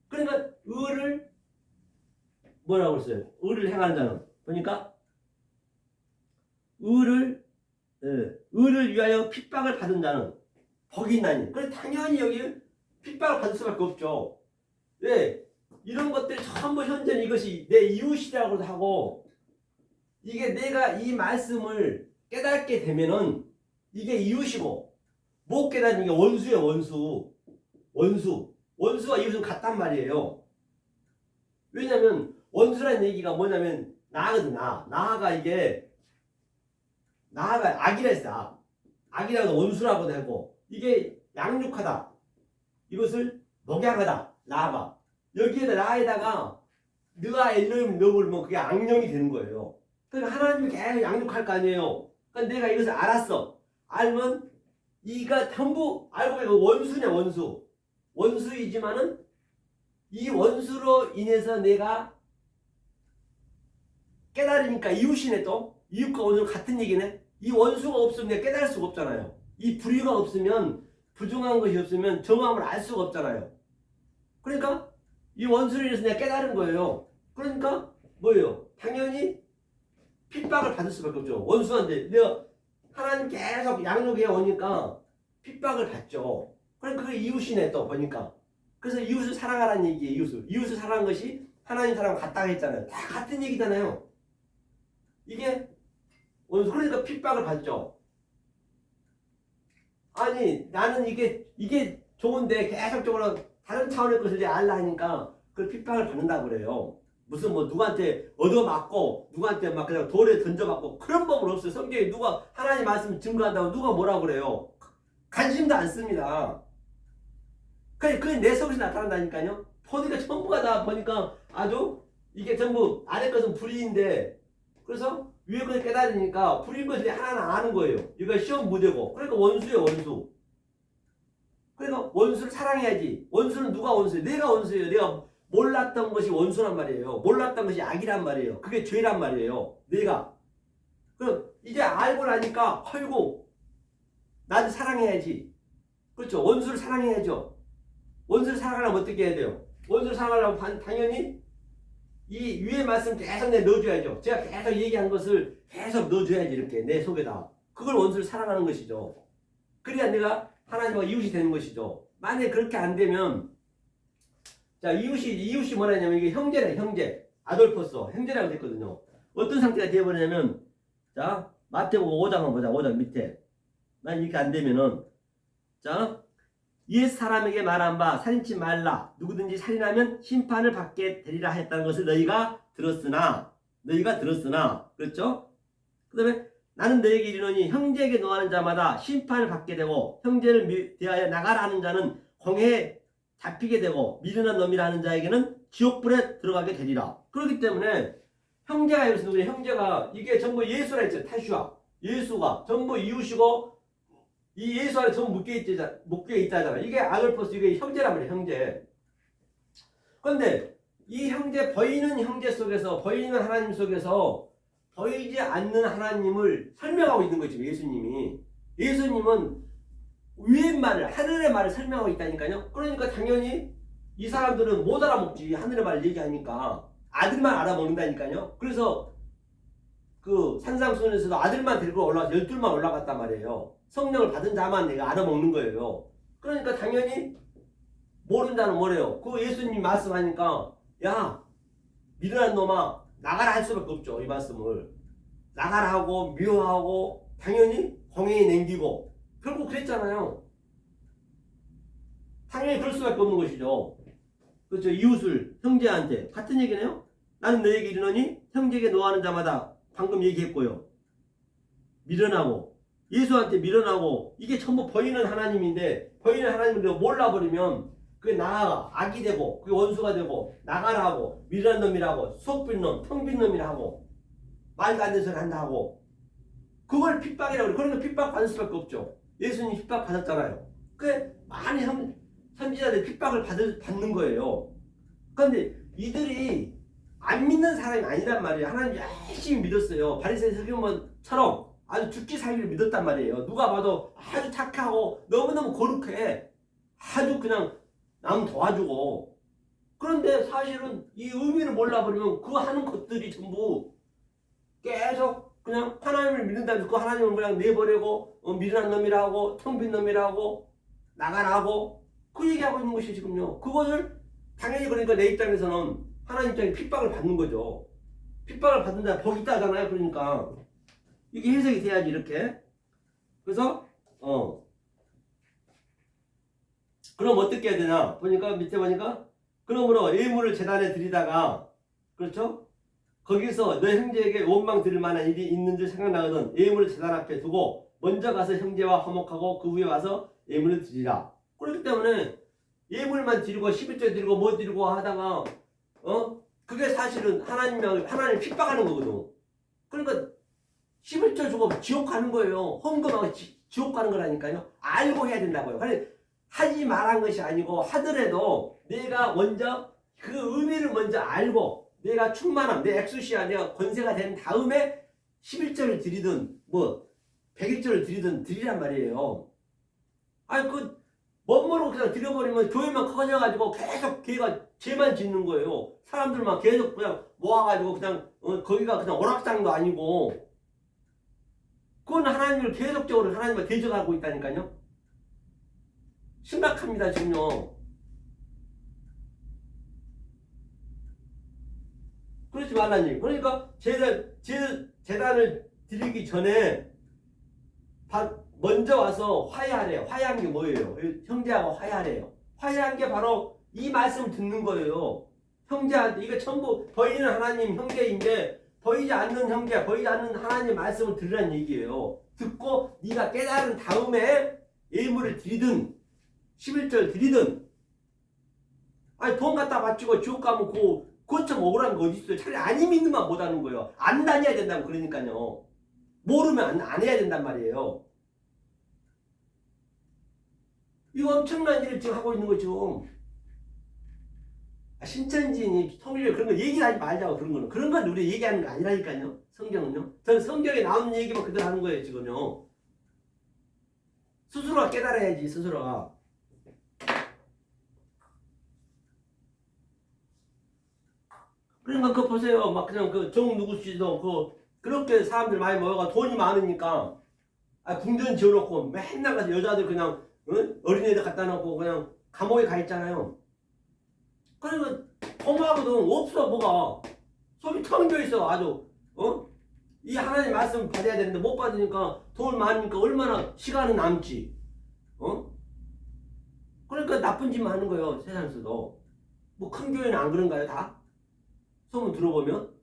그러니까 의를 뭐라고 그랬어요? 의를 행하는 자는 보니까 의를 위하여 핍박을 받은 자는 복이 있나니. 그래 당연히 여기 핍박을 받을 수밖에 없죠. 왜? 이런 것들이 전부 현재는 이것이 내 이웃이라고도 하고 이게 내가 이 말씀을 깨닫게 되면은 이게 이웃이고 못 깨닫는 게 원수예요. 원수와 이웃은 같단 말이에요. 왜냐면 원수라는 얘기가 뭐냐면 나거든. 나가 이게 나가 악이라 했어. 악이라고 원수라고도 하고 이게 양육하다. 이것을 목양하다. 나가 여기에다 나에다가 너가 엘로힘 넣으면 그게 악령이 되는 거예요. 그러니까 하나님이 계속 양육할 거 아니에요. 그러니까 내가 이것을 알았어. 알면 이가 전부 알고 보니까 원수냐 원수이지만은 이 원수로 인해서 내가 깨달으니까 이웃이네. 또 이웃과 원수 같은 얘기네. 이 원수가 없으면 내가 깨달을 수가 없잖아요. 이 불의가 없으면 부정한 것이 없으면 정함을 알 수가 없잖아요. 그러니까 이 원수로 인해서 내가 깨달은 거예요. 그러니까 뭐예요? 당연히 핍박을 받을 수밖에 없죠. 원수한테 내가 하나님 계속 양육해 오니까 핍박을 받죠. 그러니까 그게 이웃이네. 또 보니까 그래서 이웃을 사랑하라는 얘기예요. 이웃을 사랑하는 것이 하나님 사랑과 같다 했잖아요. 다 같은 얘기잖아요. 이게 원수. 그러니까 핍박을 받죠. 아니 나는 이게 좋은데 계속적으로 다른 차원의 것을 알라 하니까 그 핍박을 받는다고 그래요. 무슨 뭐 누구한테 얻어맞고 누구한테 막 그냥 돌에 던져맞고 그런 법은 없어요. 성경에 누가 하나님 말씀 증거한다고 누가 뭐라고 그래요. 관심도 안 씁니다. 그게 내 속에서 나타난다니까요. 보니까 전부가 다 보니까 아주 이게 전부 아래 것은 불의인데 그래서 위에 것을 깨달으니까 불의인 것을 하나하나 아는 거예요. 이거 시험 무대고. 그러니까 원수예요. 원수. 그러니까 원수를 사랑해야지. 원수는 누가 원수예요? 내가 원수예요. 내가 몰랐던 것이 원수란 말이에요. 몰랐던 것이 악이란 말이에요. 그게 죄란 말이에요. 내가. 그럼 이제 알고 나니까 아이고 나도 사랑해야지. 그렇죠. 원수를 사랑해야죠. 원수를 사랑하려면 어떻게 해야 돼요? 원수를 사랑하려면 당연히 이 위의 말씀 계속 내 넣어줘야죠. 제가 계속 얘기한 것을 계속 넣어줘야지. 이렇게 내 속에다. 그걸 원수를 사랑하는 것이죠. 그래야 내가 하나님과 이웃이 되는 것이죠. 만약에 그렇게 안 되면 자 이웃이 뭐라냐면 이게 형제래. 형제. 아돌포스 형제라고 됐거든요. 어떤 상태가 되어버리냐면 자 마태복음 5장 한번 보자. 5장 밑에 만 이렇게 안 되면은 자 옛 사람에게 말한 바 살인치 말라. 누구든지 살인하면 심판을 받게 되리라 했다는 것을 너희가 들었으나 그렇죠? 그 다음에 나는 너에게 이르노니 형제에게 노하는 자마다 심판을 받게 되고 형제를 대하여 나가라 하는 자는 공회에 잡히게 되고 미련한 놈이라 하는 자에게는 지옥불에 들어가게 되리라. 그렇기 때문에 형제가 여기서 누구냐? 형제가 이게 전부 예수라 했죠. 타슈아. 예수가 전부 이웃이고 이 예수 안에 전부 묶여 있다잖아. 이게 아글포스, 이게 형제란 말이에요. 형제. 그런데 이 형제, 보이는 형제 속에서, 보이는 하나님 속에서 보이지 않는 하나님을 설명하고 있는 거죠. 예수님이. 예수님은 위의 말을, 하늘의 말을 설명하고 있다니까요. 그러니까 당연히 이 사람들은 못 알아먹지. 하늘의 말을 얘기하니까. 아들만 알아먹는다니까요. 그래서 그 산상수훈에서도 아들만 데리고 올라가서 12만 올라갔단 말이에요. 성령을 받은 자만 내가 알아먹는 거예요. 그러니까 당연히 모르는 자는 뭐래요? 그 예수님 말씀하니까 야 미련한 놈아 나가라 할 수밖에 없죠. 이 말씀을 나가라 하고 미워하고 당연히 공회에 남기고 결국 그랬잖아요. 당연히 그럴 수밖에 없는 것이죠. 그렇죠. 이웃을 형제한테 같은 얘기네요. 나는 너에게 이르노니 형제에게 노하는 자마다 방금 얘기했고요. 미련하고 예수한테 미련하고 이게 전부 보이는 하나님인데 보이는 하나님을 몰라버리면 그게 나아가 악이 되고 그게 원수가 되고 나가라 하고 미련한 놈이라고 수업빈 놈, 텅빈 놈이라고 말도 안 되는 소리 한다 하고 그걸 핍박이라고 그래. 그러니까 핍박받을 수밖에 없죠. 예수님 핍박받았잖아요. 그게 많이 선지자들이 핍박을 받는 거예요. 그런데 이들이 안 믿는 사람이 아니란 말이에요. 하나님 열심히 믿었어요. 바리새인 서기관처럼 아주 죽기 살기를 믿었단 말이에요. 누가 봐도 아주 착하고 너무너무 거룩해. 아주 그냥 남 도와주고. 그런데 사실은 이 의미를 몰라버리면 그 하는 것들이 전부 계속 그냥 하나님을 믿는다면서 그 하나님을 그냥 내버리고 미련한 놈이라고 텅빈 nomi라고 나가라고 그 얘기하고 있는 것이 지금요. 그것을 당연히 그러니까 내 입장에서는 하나님 입장에 핍박을 받는 거죠. 핍박을 받는 자 복이 있다잖아요. 그러니까 이게 해석이 돼야지 이렇게. 그래서 그럼 어떻게 해야 되나 보니까 밑에 보니까 그러므로 예물을 제단에 드리다가 그렇죠? 거기서 너 형제에게 원망 드릴 만한 일이 있는 줄 생각나거든 예물을 제단 앞에 두고 먼저 가서 형제와 화목하고 그 후에 와서 예물을 드리라. 그렇기 때문에 예물만 드리고 11조 드리고 뭐 드리고 하다가 그게 사실은 하나님 핍박하는 거거든. 그러니까 11조 주고 지옥 가는 거예요. 헌금하고 지옥 가는 거라니까요. 알고 해야 된다고요. 하지 말한 것이 아니고 하더라도 내가 먼저 그 의미를 먼저 알고 내가 충만함, 내 엑수시아, 내가 권세가 된 다음에 11조를 드리든 뭐 100일조를 드리든 드리란 말이에요. 아니 멋모르고 그냥 드려버리면 교회만 커져가지고 계속 걔가 죄만 짓는 거예요. 사람들만 계속 그냥 모아가지고 그냥 거기가 그냥 오락장도 아니고 그건 하나님을 계속적으로 하나님과 대적하고 있다니까요. 심각합니다 지금요. 그렇지 말라니. 그러니까 제단을 드리기 전에 먼저 와서 화해하래요. 화해한 게 뭐예요? 형제하고 화해하래요. 화해한 게 바로 이 말씀을 듣는 거예요. 형제한테 이게 전부 보이는 하나님 형제인데 보이지 않는 형제, 보이지 않는 하나님 말씀을 들으라는 얘기예요. 듣고 네가 깨달은 다음에 예물을 드리든 11절 드리든 아니 돈 갖다 바치고 지옥 가면 고쳐 먹으라는 거 어디 있어요? 차라리 안 믿는 만 못하는 거예요. 안 다녀야 된다고 그러니까요. 모르면 안 해야 된단 말이에요. 이거 엄청난 일을 지금 하고 있는 거죠. 신천지니 통일교 그런 거 얘기하지 말자고 그런 건 우리 얘기하는 거 아니라니까요. 성경은요. 저는 성경에 나오는 얘기만 그대로 하는 거예요 지금요. 스스로가 깨달아야지 스스로가. 그러니까 그거 보세요. 막 그냥 정 누구씨도 그렇게 사람들 많이 모여가 돈이 많으니까 궁전 지어놓고 맨날 가서 여자들 그냥 어린애들 갖다 놓고 그냥 감옥에 가 있잖아요. 그러니까 고마하거든. 없어 뭐가. 속이 텅 비어있어 아주. 이 하나님 말씀 받아야 되는데 못 받으니까 돈 많으니까 얼마나 시간은 남지. 그러니까 나쁜 짓만 하는 거예요. 세상에서도. 뭐 큰 교회는 안 그런가요? 다? 소문 들어보면.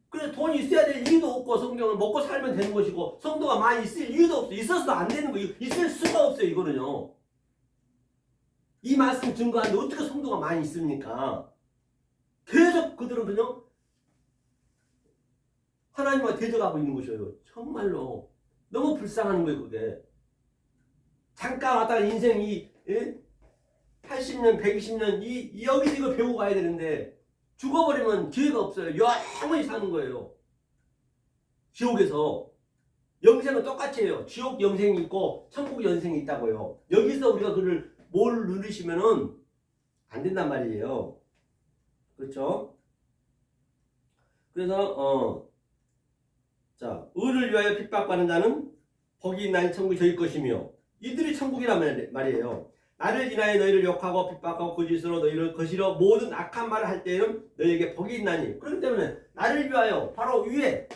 그래 돈이 있어야 될 이유도 없고 성경은 먹고 살면 되는 것이고 성도가 많이 있을 이유도 없어. 있어서도 안 되는 거예요. 있을 수가 없어요. 이거는요. 이 말씀 증거하는데 어떻게 성도가 많이 있습니까? 계속 그들은 그냥 하나님과 대적하고 있는 것이에요. 정말로 너무 불쌍한 거예요. 그게. 잠깐 왔다가 인생이 80년 120년 여기서 이거 배우고 가야 되는데 죽어버리면 기회가 없어요. 영원히 사는 거예요. 지옥에서. 영생은 똑같이 해요. 지옥 영생이 있고 천국 영생이 있다고요. 여기서 우리가 그를 뭘 누리시면은 안 된단 말이에요. 그렇죠? 그래서 자, 의를 위하여 핍박받는 자는 복이 있나니 천국이 저희 것이며 이들이 천국이란 말이에요. 나를 인하여 너희를 욕하고 핍박하고 거짓으로 너희를 거스려 모든 악한 말을 할 때에는 너희에게 복이 있나니. 그렇기 때문에 나를 위하여 바로 위에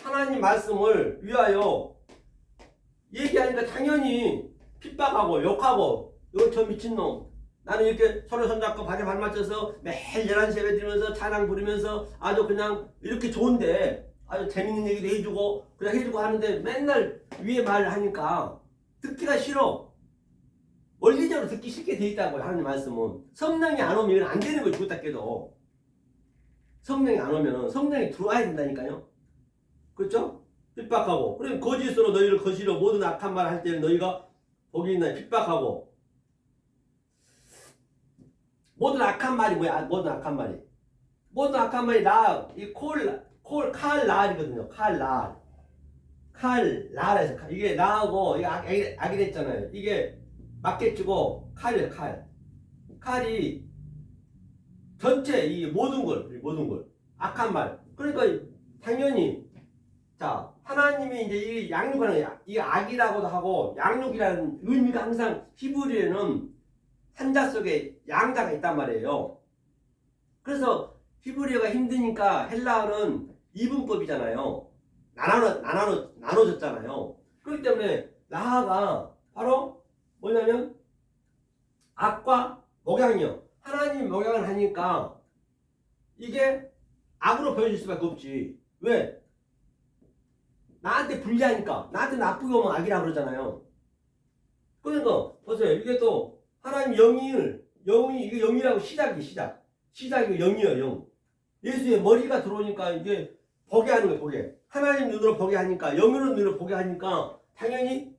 하나님 말씀을 위하여 얘기하니까 당연히 핍박하고 욕하고 이거 저 미친놈 나는 이렇게 서로 손잡고 발에 발 맞춰서 매일 11시에 예배 드리면서 찬양 부르면서 아주 그냥 이렇게 좋은데 아주 재밌는 얘기도 해주고 그냥 해주고 하는데 맨날 위에 말을 하니까 듣기가 싫어. 원리적으로 듣기 싫게 돼 있다고요. 하나님 말씀은. 성령이 안 오면 안 되는 거예요. 죽었다 깨도. 성령이 안 오면 성령이 들어와야 된다니까요. 그렇죠? 핍박하고 그럼 거짓으로 너희를 거스려 모든 악한 말을 할 때는 너희가 복이 있나니. 핍박하고 모든 악한 말이 뭐야? 모든 악한 말이. 모든 악한 말이 칼날이거든요. 칼날에서 이게 나하고 이게 악이 됐잖아요. 이게 맞겠지고 칼이에요. 칼이 전체 이 모든 걸 악한 말. 그러니까 당연히 자 하나님이 이제 이 양육하는 이 악이라고도 하고 양육이라는 의미가 항상 히브리에는 한자 속에 양자가 있단 말이에요. 그래서 히브리어가 힘드니까 헬라어는 이분법이잖아요. 나눠졌잖아요. 그렇기 때문에 라하가 바로 뭐냐면 악과 목양이요. 하나님 목양을 하니까 이게 악으로 보여질 수밖에 없지. 왜? 나한테 불리하니까. 나한테 나쁘게 오면 악이라고 그러잖아요. 그러니까 보세요. 이게 또 하나님 영이 이게 영이라고 시작이 영이에요. 영. 예수의 머리가 들어오니까 이게 보게 하는 거예요. 보게. 하나님 눈으로 보게 하니까 영으로 눈으로 보게 하니까 당연히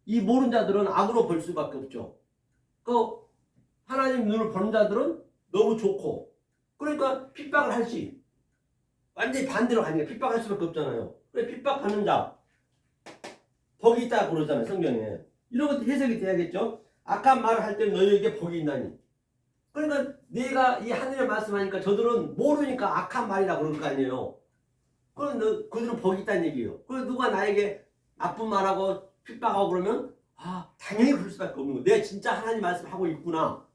이 모르는 자들은 악으로 볼 수밖에 없죠. 그 하나님 눈을 보는 자들은 너무 좋고 그러니까 핍박을 할지 완전히 반대로 가니까 핍박할 수밖에 없잖아요. 그래 핍박하는 자 복이 있다 그러잖아요. 성경에. 이런 것도 해석이 돼야겠죠. 악한 말을 할 때 너희에게 복이 있나니. 그러니까 내가 이 하늘의 말씀하니까 저들은 모르니까 악한 말이라고 그럴 거 아니에요. 그럼 그들은 복이 있다는 얘기예요. 그래서 누가 나에게 나쁜 말하고 핍박하고 그러면 당연히 그럴 수밖에 없는 거예요. 내가 진짜 하나님 말씀하고 있구나.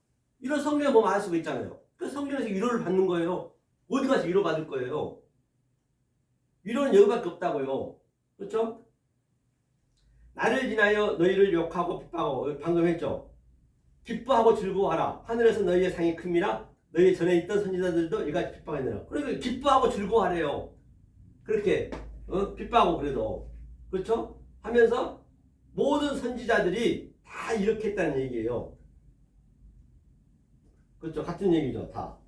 이런 성경에 보면 알 수가 있잖아요. 그래서 성경에서 위로를 받는 거예요. 어디 가서 위로 받을 거예요. 위로는 여기밖에 없다고요. 그렇죠? 나를 인하여 너희를 욕하고 핍박하고 방금 했죠. 기뻐하고 즐거워하라. 하늘에서 너희의 상이 큽니다. 너희 전에 있던 선지자들도 이같이 핍박했느라. 그러니까 기뻐하고 즐거워하래요. 그렇게 핍박하고 그래도 그렇죠? 하면서 모든 선지자들이 다 이렇게 했다는 얘기예요. 그렇죠? 같은 얘기죠. 다.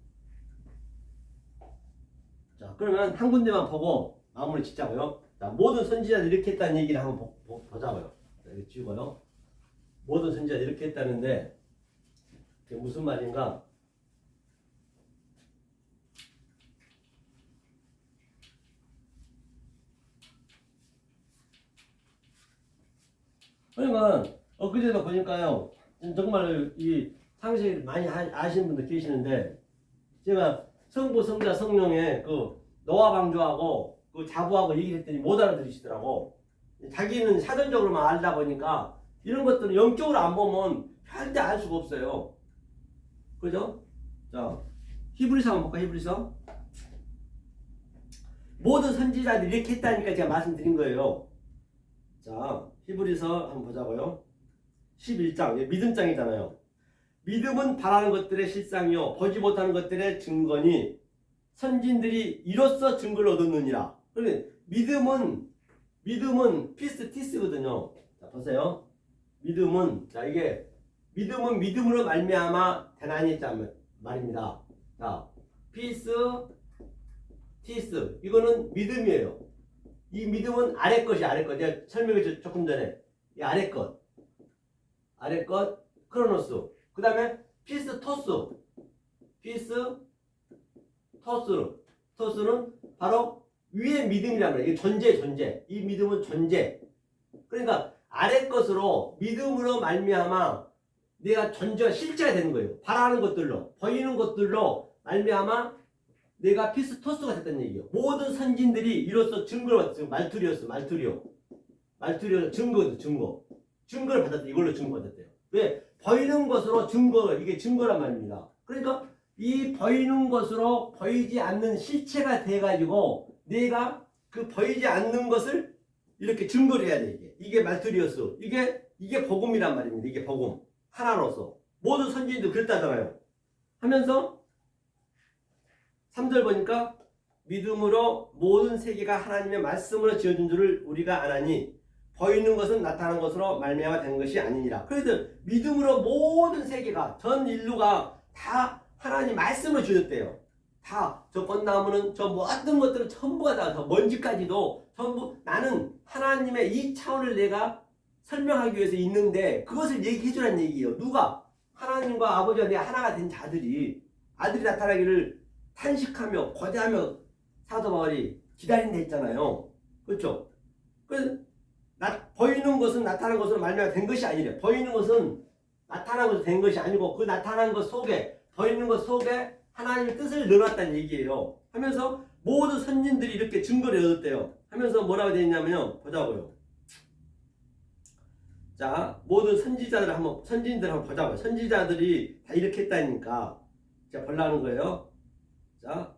자, 그러면 한 군데만 보고 마무리 짓자고요. 자, 모든 선지자들이 이렇게 했다는 얘기를 한번 보자고요. 자, 이렇게 지우고요. 모든 선지자들이 이렇게 했다는데 그게 무슨 말인가? 그러니까 엊그제도 보니까요. 정말 이 상식을 많이 아시는 분들 계시는데 제가 성부, 성자, 성령의 그 노아 방주하고 그 자부하고 얘기를 했더니 못 알아들으시더라고. 자기는 사전적으로만 알다 보니까 이런 것들은 영적으로 안 보면 절대 알 수가 없어요. 그죠? 자, 히브리서 한번 볼까? 히브리서. 모든 선지자들이 이렇게 했다니까 제가 말씀드린 거예요. 자, 히브리서 한번 보자고요. 11장 믿음장이잖아요. 믿음은 바라는 것들의 실상이요 보지 못하는 것들의 증거니 선진들이 이로써 증거를 얻었느니라. 그러면 믿음은 피스티스거든요. 자 보세요. 믿음은 이게 믿음은 믿음으로 말미암아 되나니 말입니다. 자 피스티스 이거는 믿음이에요. 이 믿음은 아래 것이 아래 것. 내가 설명했죠 조금 전에. 이 아래 것 크로노스. 그 다음에 피스토스는 바로 위의 믿음이란 말이에요. 이게 존재. 이 믿음은 존재. 그러니까 아래 것으로 믿음으로 말미암아 내가 존재가 실제가 되는 거예요. 바라는 것들로 보이는 것들로 말미암아 내가 피스토스가 됐다는 얘기예요. 모든 선진들이 이로써 증거를 받았어요. 말투리오 증거를 받았대. 이걸로 증거받았대요. 왜? 보이는 것으로 이게 증거란 말입니다. 그러니까 이 보이는 것으로 보이지 않는 실체가 돼가지고 내가 그 보이지 않는 것을 이렇게 증거를 해야 돼. 이게 말투리오스. 이게 복음이란 말입니다. 이게 복음. 하나로서. 모든 선진도 그랬다잖아요. 하면서 3절 보니까 믿음으로 모든 세계가 하나님의 말씀으로 지어준 줄을 우리가 아나니 보이는 것은 나타난 것으로 말미암아 된 것이 아니니라. 그래서 믿음으로 모든 세계가 전 인류가 다 하나님 말씀을 주셨대요. 다 저 꽃나무는 저 모든 것들은 전부가 다 먼지까지도 전부 나는 하나님의 이 차원을 내가 설명하기 위해서 있는데 그것을 얘기해 주라는 얘기예요. 누가? 하나님과 아버지와 내 하나가 된 자들이 아들이 나타나기를 탄식하며 고대하며 사도 바울이 기다린다 했잖아요. 그렇죠? 그래서 보이는 것은 나타난 것으로 말미암아 된 것이 아니래. 보이는 것은 나타난 것으로 된 것이 아니고 그 나타난 것 속에 보이는 것 속에 하나님의 뜻을 넣어놨다는 얘기예요. 하면서 모든 선진들이 이렇게 증거를 얻었대요. 하면서 뭐라고 되어 있냐면요. 보자고요. 자, 모든 선진들 한번 보자고요. 선지자들이 다 이렇게 했다니까. 자, 보려는 거예요. 자,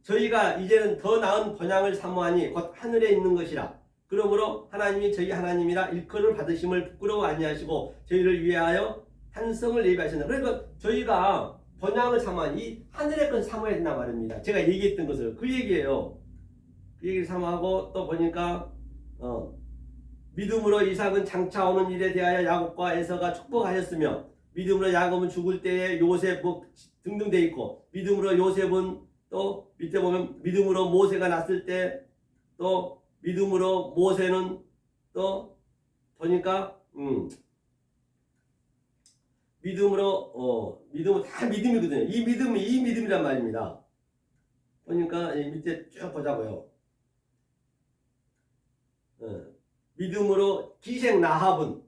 저희가 이제는 더 나은 번향을 사모하니 곧 하늘에 있는 것이라. 그러므로 하나님이 저희 하나님이라 일컬음을 받으심을 부끄러워 아니하시고 저희를 위하여 한 성을 예비하신다. 그러니까 저희가 번향을 사모하니 이 하늘의 건 사모해야 된단 말입니다. 제가 얘기했던 것을 그 얘기예요. 그 얘기를 사모하고 또 보니까 믿음으로 이삭은 장차 오는 일에 대하여 야곱과 에서가 축복하였으며 믿음으로 야곱은 죽을 때에 요셉 등등 돼 있고 믿음으로 요셉은 또 밑에 보면 믿음으로 모세가 났을 때 또 믿음으로 모세는 또 보니까 믿음은 다 믿음이거든요. 이 믿음이란 말입니다. 보니까 밑에 쭉 보자고요. 믿음으로 기생 라합은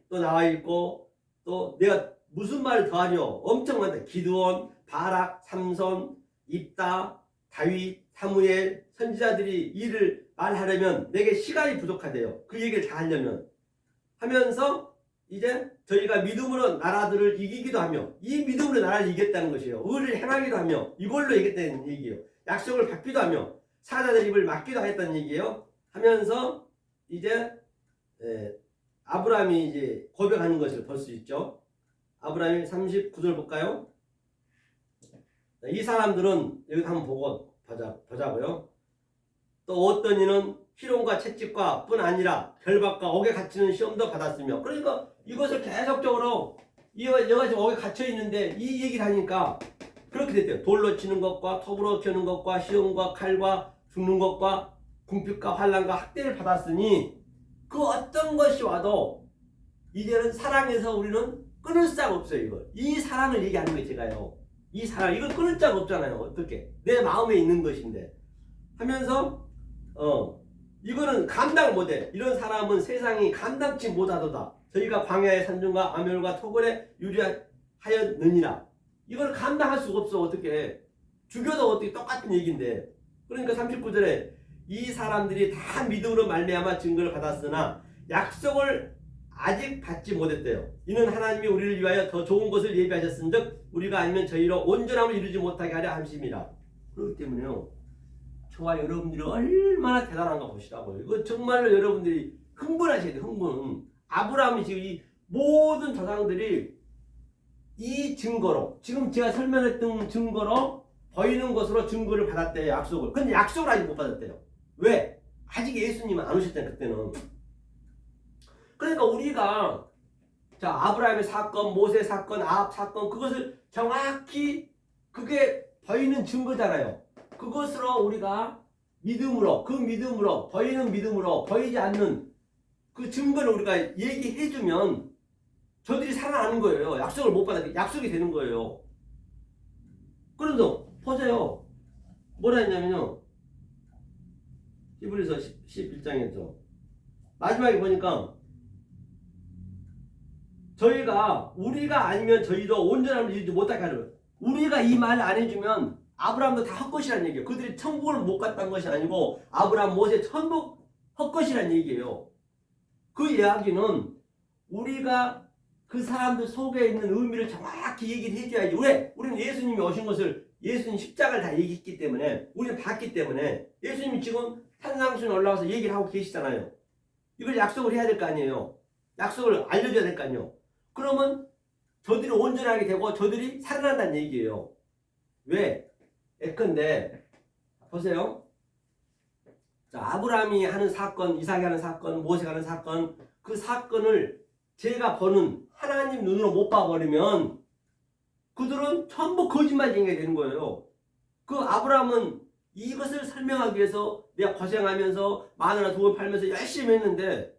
또 나와 있고 또 내가 무슨 말을 더하려 엄청 많다. 기드온, 바락, 삼손, 입다, 다윗, 사무엘 선지자들이 이를 말하려면 내게 시간이 부족하대요. 그 얘기를 다 하려면 하면서 이제 저희가 믿음으로 나라들을 이기기도 하며 이 믿음으로 나라를 이겼다는 것이에요. 의를 행하기도 하며 이걸로 이겼다는 얘기예요. 약속을 받기도 하며 사자들 입을 막기도 했다는 얘기예요. 하면서 이제 아브라함이 이제 고백하는 것을 볼 수 있죠. 아브라함이 39절 볼까요? 이 사람들은 여기 한번 보자고요. 또 어떤 이는 희롱과 채찍과 뿐 아니라 결박과 옥에 갇히는 시험도 받았으며 그러니까 이것을 계속적으로 얘가 지금 옥에 갇혀 있는데 이 얘기를 하니까 그렇게 됐대요. 돌로 치는 것과 톱으로 켜는 것과 시험과 칼과 죽는 것과 궁핍과 환난과 학대를 받았으니 그 어떤 것이 와도 이제는 사랑에서 우리는 끊을 수가 없어요. 이거 이 사랑을 얘기하는 거예요. 제가요. 이 사랑 이걸 끊을 수가 없잖아요. 어떻게 내 마음에 있는 것인데 하면서 이거는 감당 못해. 이런 사람은 세상이 감당치 못하도다. 저희가 광야의 산중과 암혈과 토굴에 유리하였느니라. 이걸 감당할 수가 없어. 어떻게 죽여도 어떻게 똑같은 얘기인데. 그러니까 39절에 이 사람들이 다 믿음으로 말미암아 증거를 받았으나 약속을 아직 받지 못했대요. 이는 하나님이 우리를 위하여 더 좋은 것을 예비하셨은즉 우리가 아니면 저희로 온전함을 이루지 못하게 하려 함심이라. 그렇기 때문에요. 저와 여러분들이 얼마나 대단한가 보시라고요. 이거 정말로 여러분들이 흥분하셔야 돼요. 흥분. 아브라함이 지금 이 모든 조상들이 이 증거로, 지금 제가 설명했던 증거로 보이는 것으로 증거를 받았대요. 약속을. 근데 약속을 아직 못 받았대요. 왜? 아직 예수님은 안 오셨잖아요. 그때는. 그러니까 우리가 자, 아브라함의 사건, 모세 사건, 아합 사건, 그것을 정확히 그게 보이는 증거잖아요. 그것으로 우리가 믿음으로, 그 믿음으로, 보이는 믿음으로, 보이지 않는 그 증거를 우리가 얘기해주면 저들이 살아나는 거예요. 약속을 못 받아, 약속이 되는 거예요. 그래도 보세요. 뭐라 했냐면요. 히브리서 11장에서 마지막에 보니까 저희가 우리가 아니면 저희도 온전함을 이루지 못하게 하는 거예요. 우리가 이 말 안 해주면 아브라함도 다 헛것이라는 얘기예요. 그들이 천국을 못 갔다는 것이 아니고 아브라함, 모세 천국 헛것이라는 얘기예요. 그 이야기는 우리가 그 사람들 속에 있는 의미를 정확히 얘기를 해줘야지. 왜? 우리는 예수님이 오신 것을 예수님 십자가를 다 얘기했기 때문에 우리는 봤기 때문에 예수님이 지금 산상수에 올라와서 얘기를 하고 계시잖아요. 이걸 약속을 해야 될 거 아니에요. 약속을 알려줘야 될 거 아니에요. 그러면 저들이 온전하게 되고 저들이 살아난다는 얘기예요. 왜? 예컨대 보세요. 자, 아브라함이 하는 사건, 이삭이 하는 사건, 모세가 하는 사건, 그 사건을 제가 보는 하나님 눈으로 못 봐버리면 그들은 전부 거짓말쟁이가 되는 거예요. 그 아브라함은 이것을 설명하기 위해서 내가 고생하면서 마누라 두 번 팔면서 열심히 했는데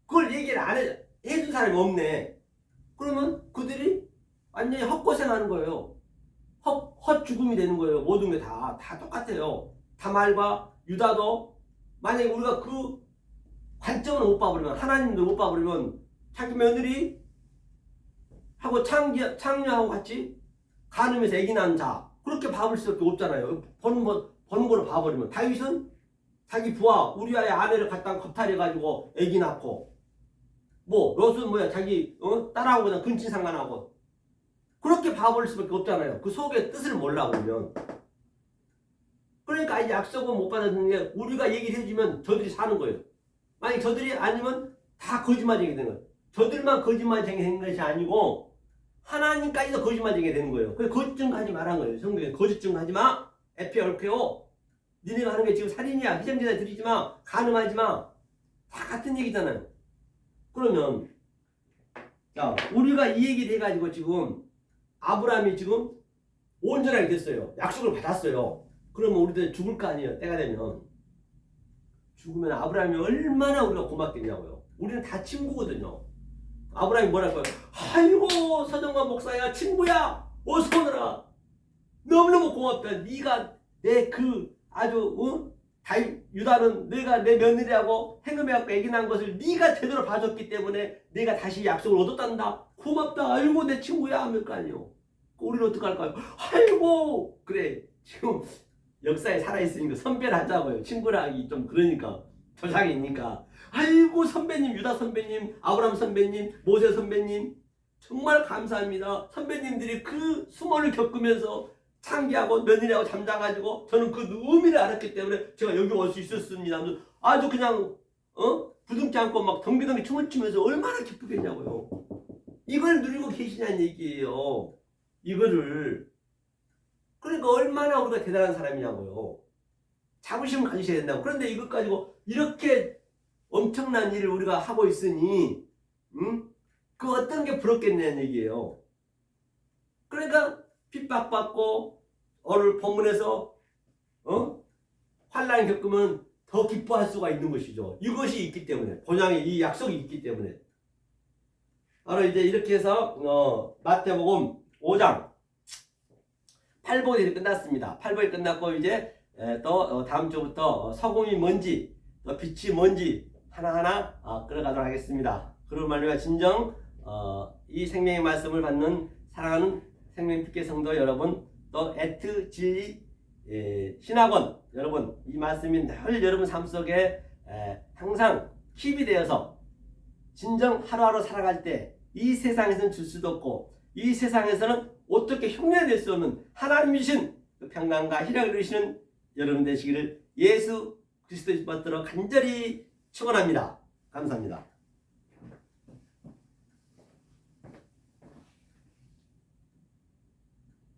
그걸 얘기를 안 해준 사람이 없네. 그러면 그들이 완전히 헛고생하는 거예요. 헛죽음이 되는 거예요. 모든 게 다 똑같아요. 다말과 유다도 만약에 우리가 그 관점을 못 봐버리면 하나님도 못 봐버리면 자기 며느리 하고 창녀하고 같이 간음해서 애기 낳은 자 그렇게 봐볼 수밖에 없잖아요. 보는 거로 봐버리면 다윗은 자기 부하 우리아의 아내를 갖다 겁탈해가지고 애기 낳고 뭐 롯은 뭐야 자기 딸하고 그냥 근친상간하고 그렇게 봐버릴 수밖에 없잖아요. 그 속의 뜻을 몰라 보면. 그러니까 이 약속은 못 받았는 게 우리가 얘기를 해주면 저들이 사는 거예요. 만약 저들이 아니면 다 거짓말쟁이 되는 거예요. 저들만 거짓말쟁이 되는 것이 아니고 하나님까지도 거짓말쟁이 되는 거예요. 그래서 거짓 증거하지 말란 거예요. 성경에 거짓 증거하지 마. 에피얼케오. 니네가 하는 게 지금 살인이야. 희생제사 드리지 마. 간음하지 마. 다 같은 얘기잖아요. 그러면 자 우리가 이 얘기를 해가지고 지금 아브라함이 지금 온전하게 됐어요. 약속을 받았어요. 그러면 우리들 죽을 거 아니에요. 때가 되면. 죽으면 아브라함이 얼마나 우리가 고맙겠냐고요. 우리는 다 친구거든요. 아브라함이 뭐랄 거예요? 아이고 서정관 목사야 친구야 어서 오너라. 너무너무 고맙다. 네가 내 그 아주 유다는 내가 내 며느리하고 행금해갖고 애기 낳은 것을 네가 제대로 봐줬기 때문에 내가 다시 약속을 얻었단다. 고맙다. 아이고 내 친구야 하면 거 아니에요. 우리는 어떡할까요? 아이고 그래 지금 역사에 살아있으니까 선배를 하자고요. 친구라 하기 좀 그러니까 조상이 있으니까 아이고 선배님 유다 선배님 아브라함 선배님 모세 선배님 정말 감사합니다. 선배님들이 그 수모를 겪으면서 창기하고 며느리하고 잠자가지고 저는 그 의미를 알았기 때문에 제가 여기 올 수 있었습니다. 아주 그냥 부둥지 않고 막 덩비덩비 춤을 추면서 얼마나 기쁘겠냐고요. 이걸 누리고 계시냐는 얘기예요. 이거를. 그러니까 얼마나 우리가 대단한 사람이냐고요. 자부심을 가지셔야 된다고. 그런데 이것 가지고 이렇게 엄청난 일을 우리가 하고 있으니 그 어떤 게 부럽겠냐는 얘기예요. 그러니까 핍박받고 오늘 본문에서 환난을 겪으면 더 기뻐할 수가 있는 것이죠. 이것이 있기 때문에 본향에 이 약속이 있기 때문에 바로 이제 이렇게 해서 마태복음 5장 8복이 끝났습니다. 8복이 끝났고 이제 또 다음 주부터 소금이 뭔지 또 빛이 뭔지 하나하나 끌어가도록 하겠습니다. 그런 말미암아 진정 이 생명의 말씀을 받는 사랑하는 생명빛의 성도 여러분 또 애트 진리 신학원 여러분 이 말씀이 늘 여러분 삶 속에 항상 킵이 되어서 진정 하루하루 살아갈 때 이 세상에서는 줄 수도 없고 이 세상에서는 어떻게 흉내낼 수 없는 하나님이신 그 평강과 희락을 이루시는 여러분 되시기를 예수 그리스도의 받들어 간절히 축원합니다. 감사합니다.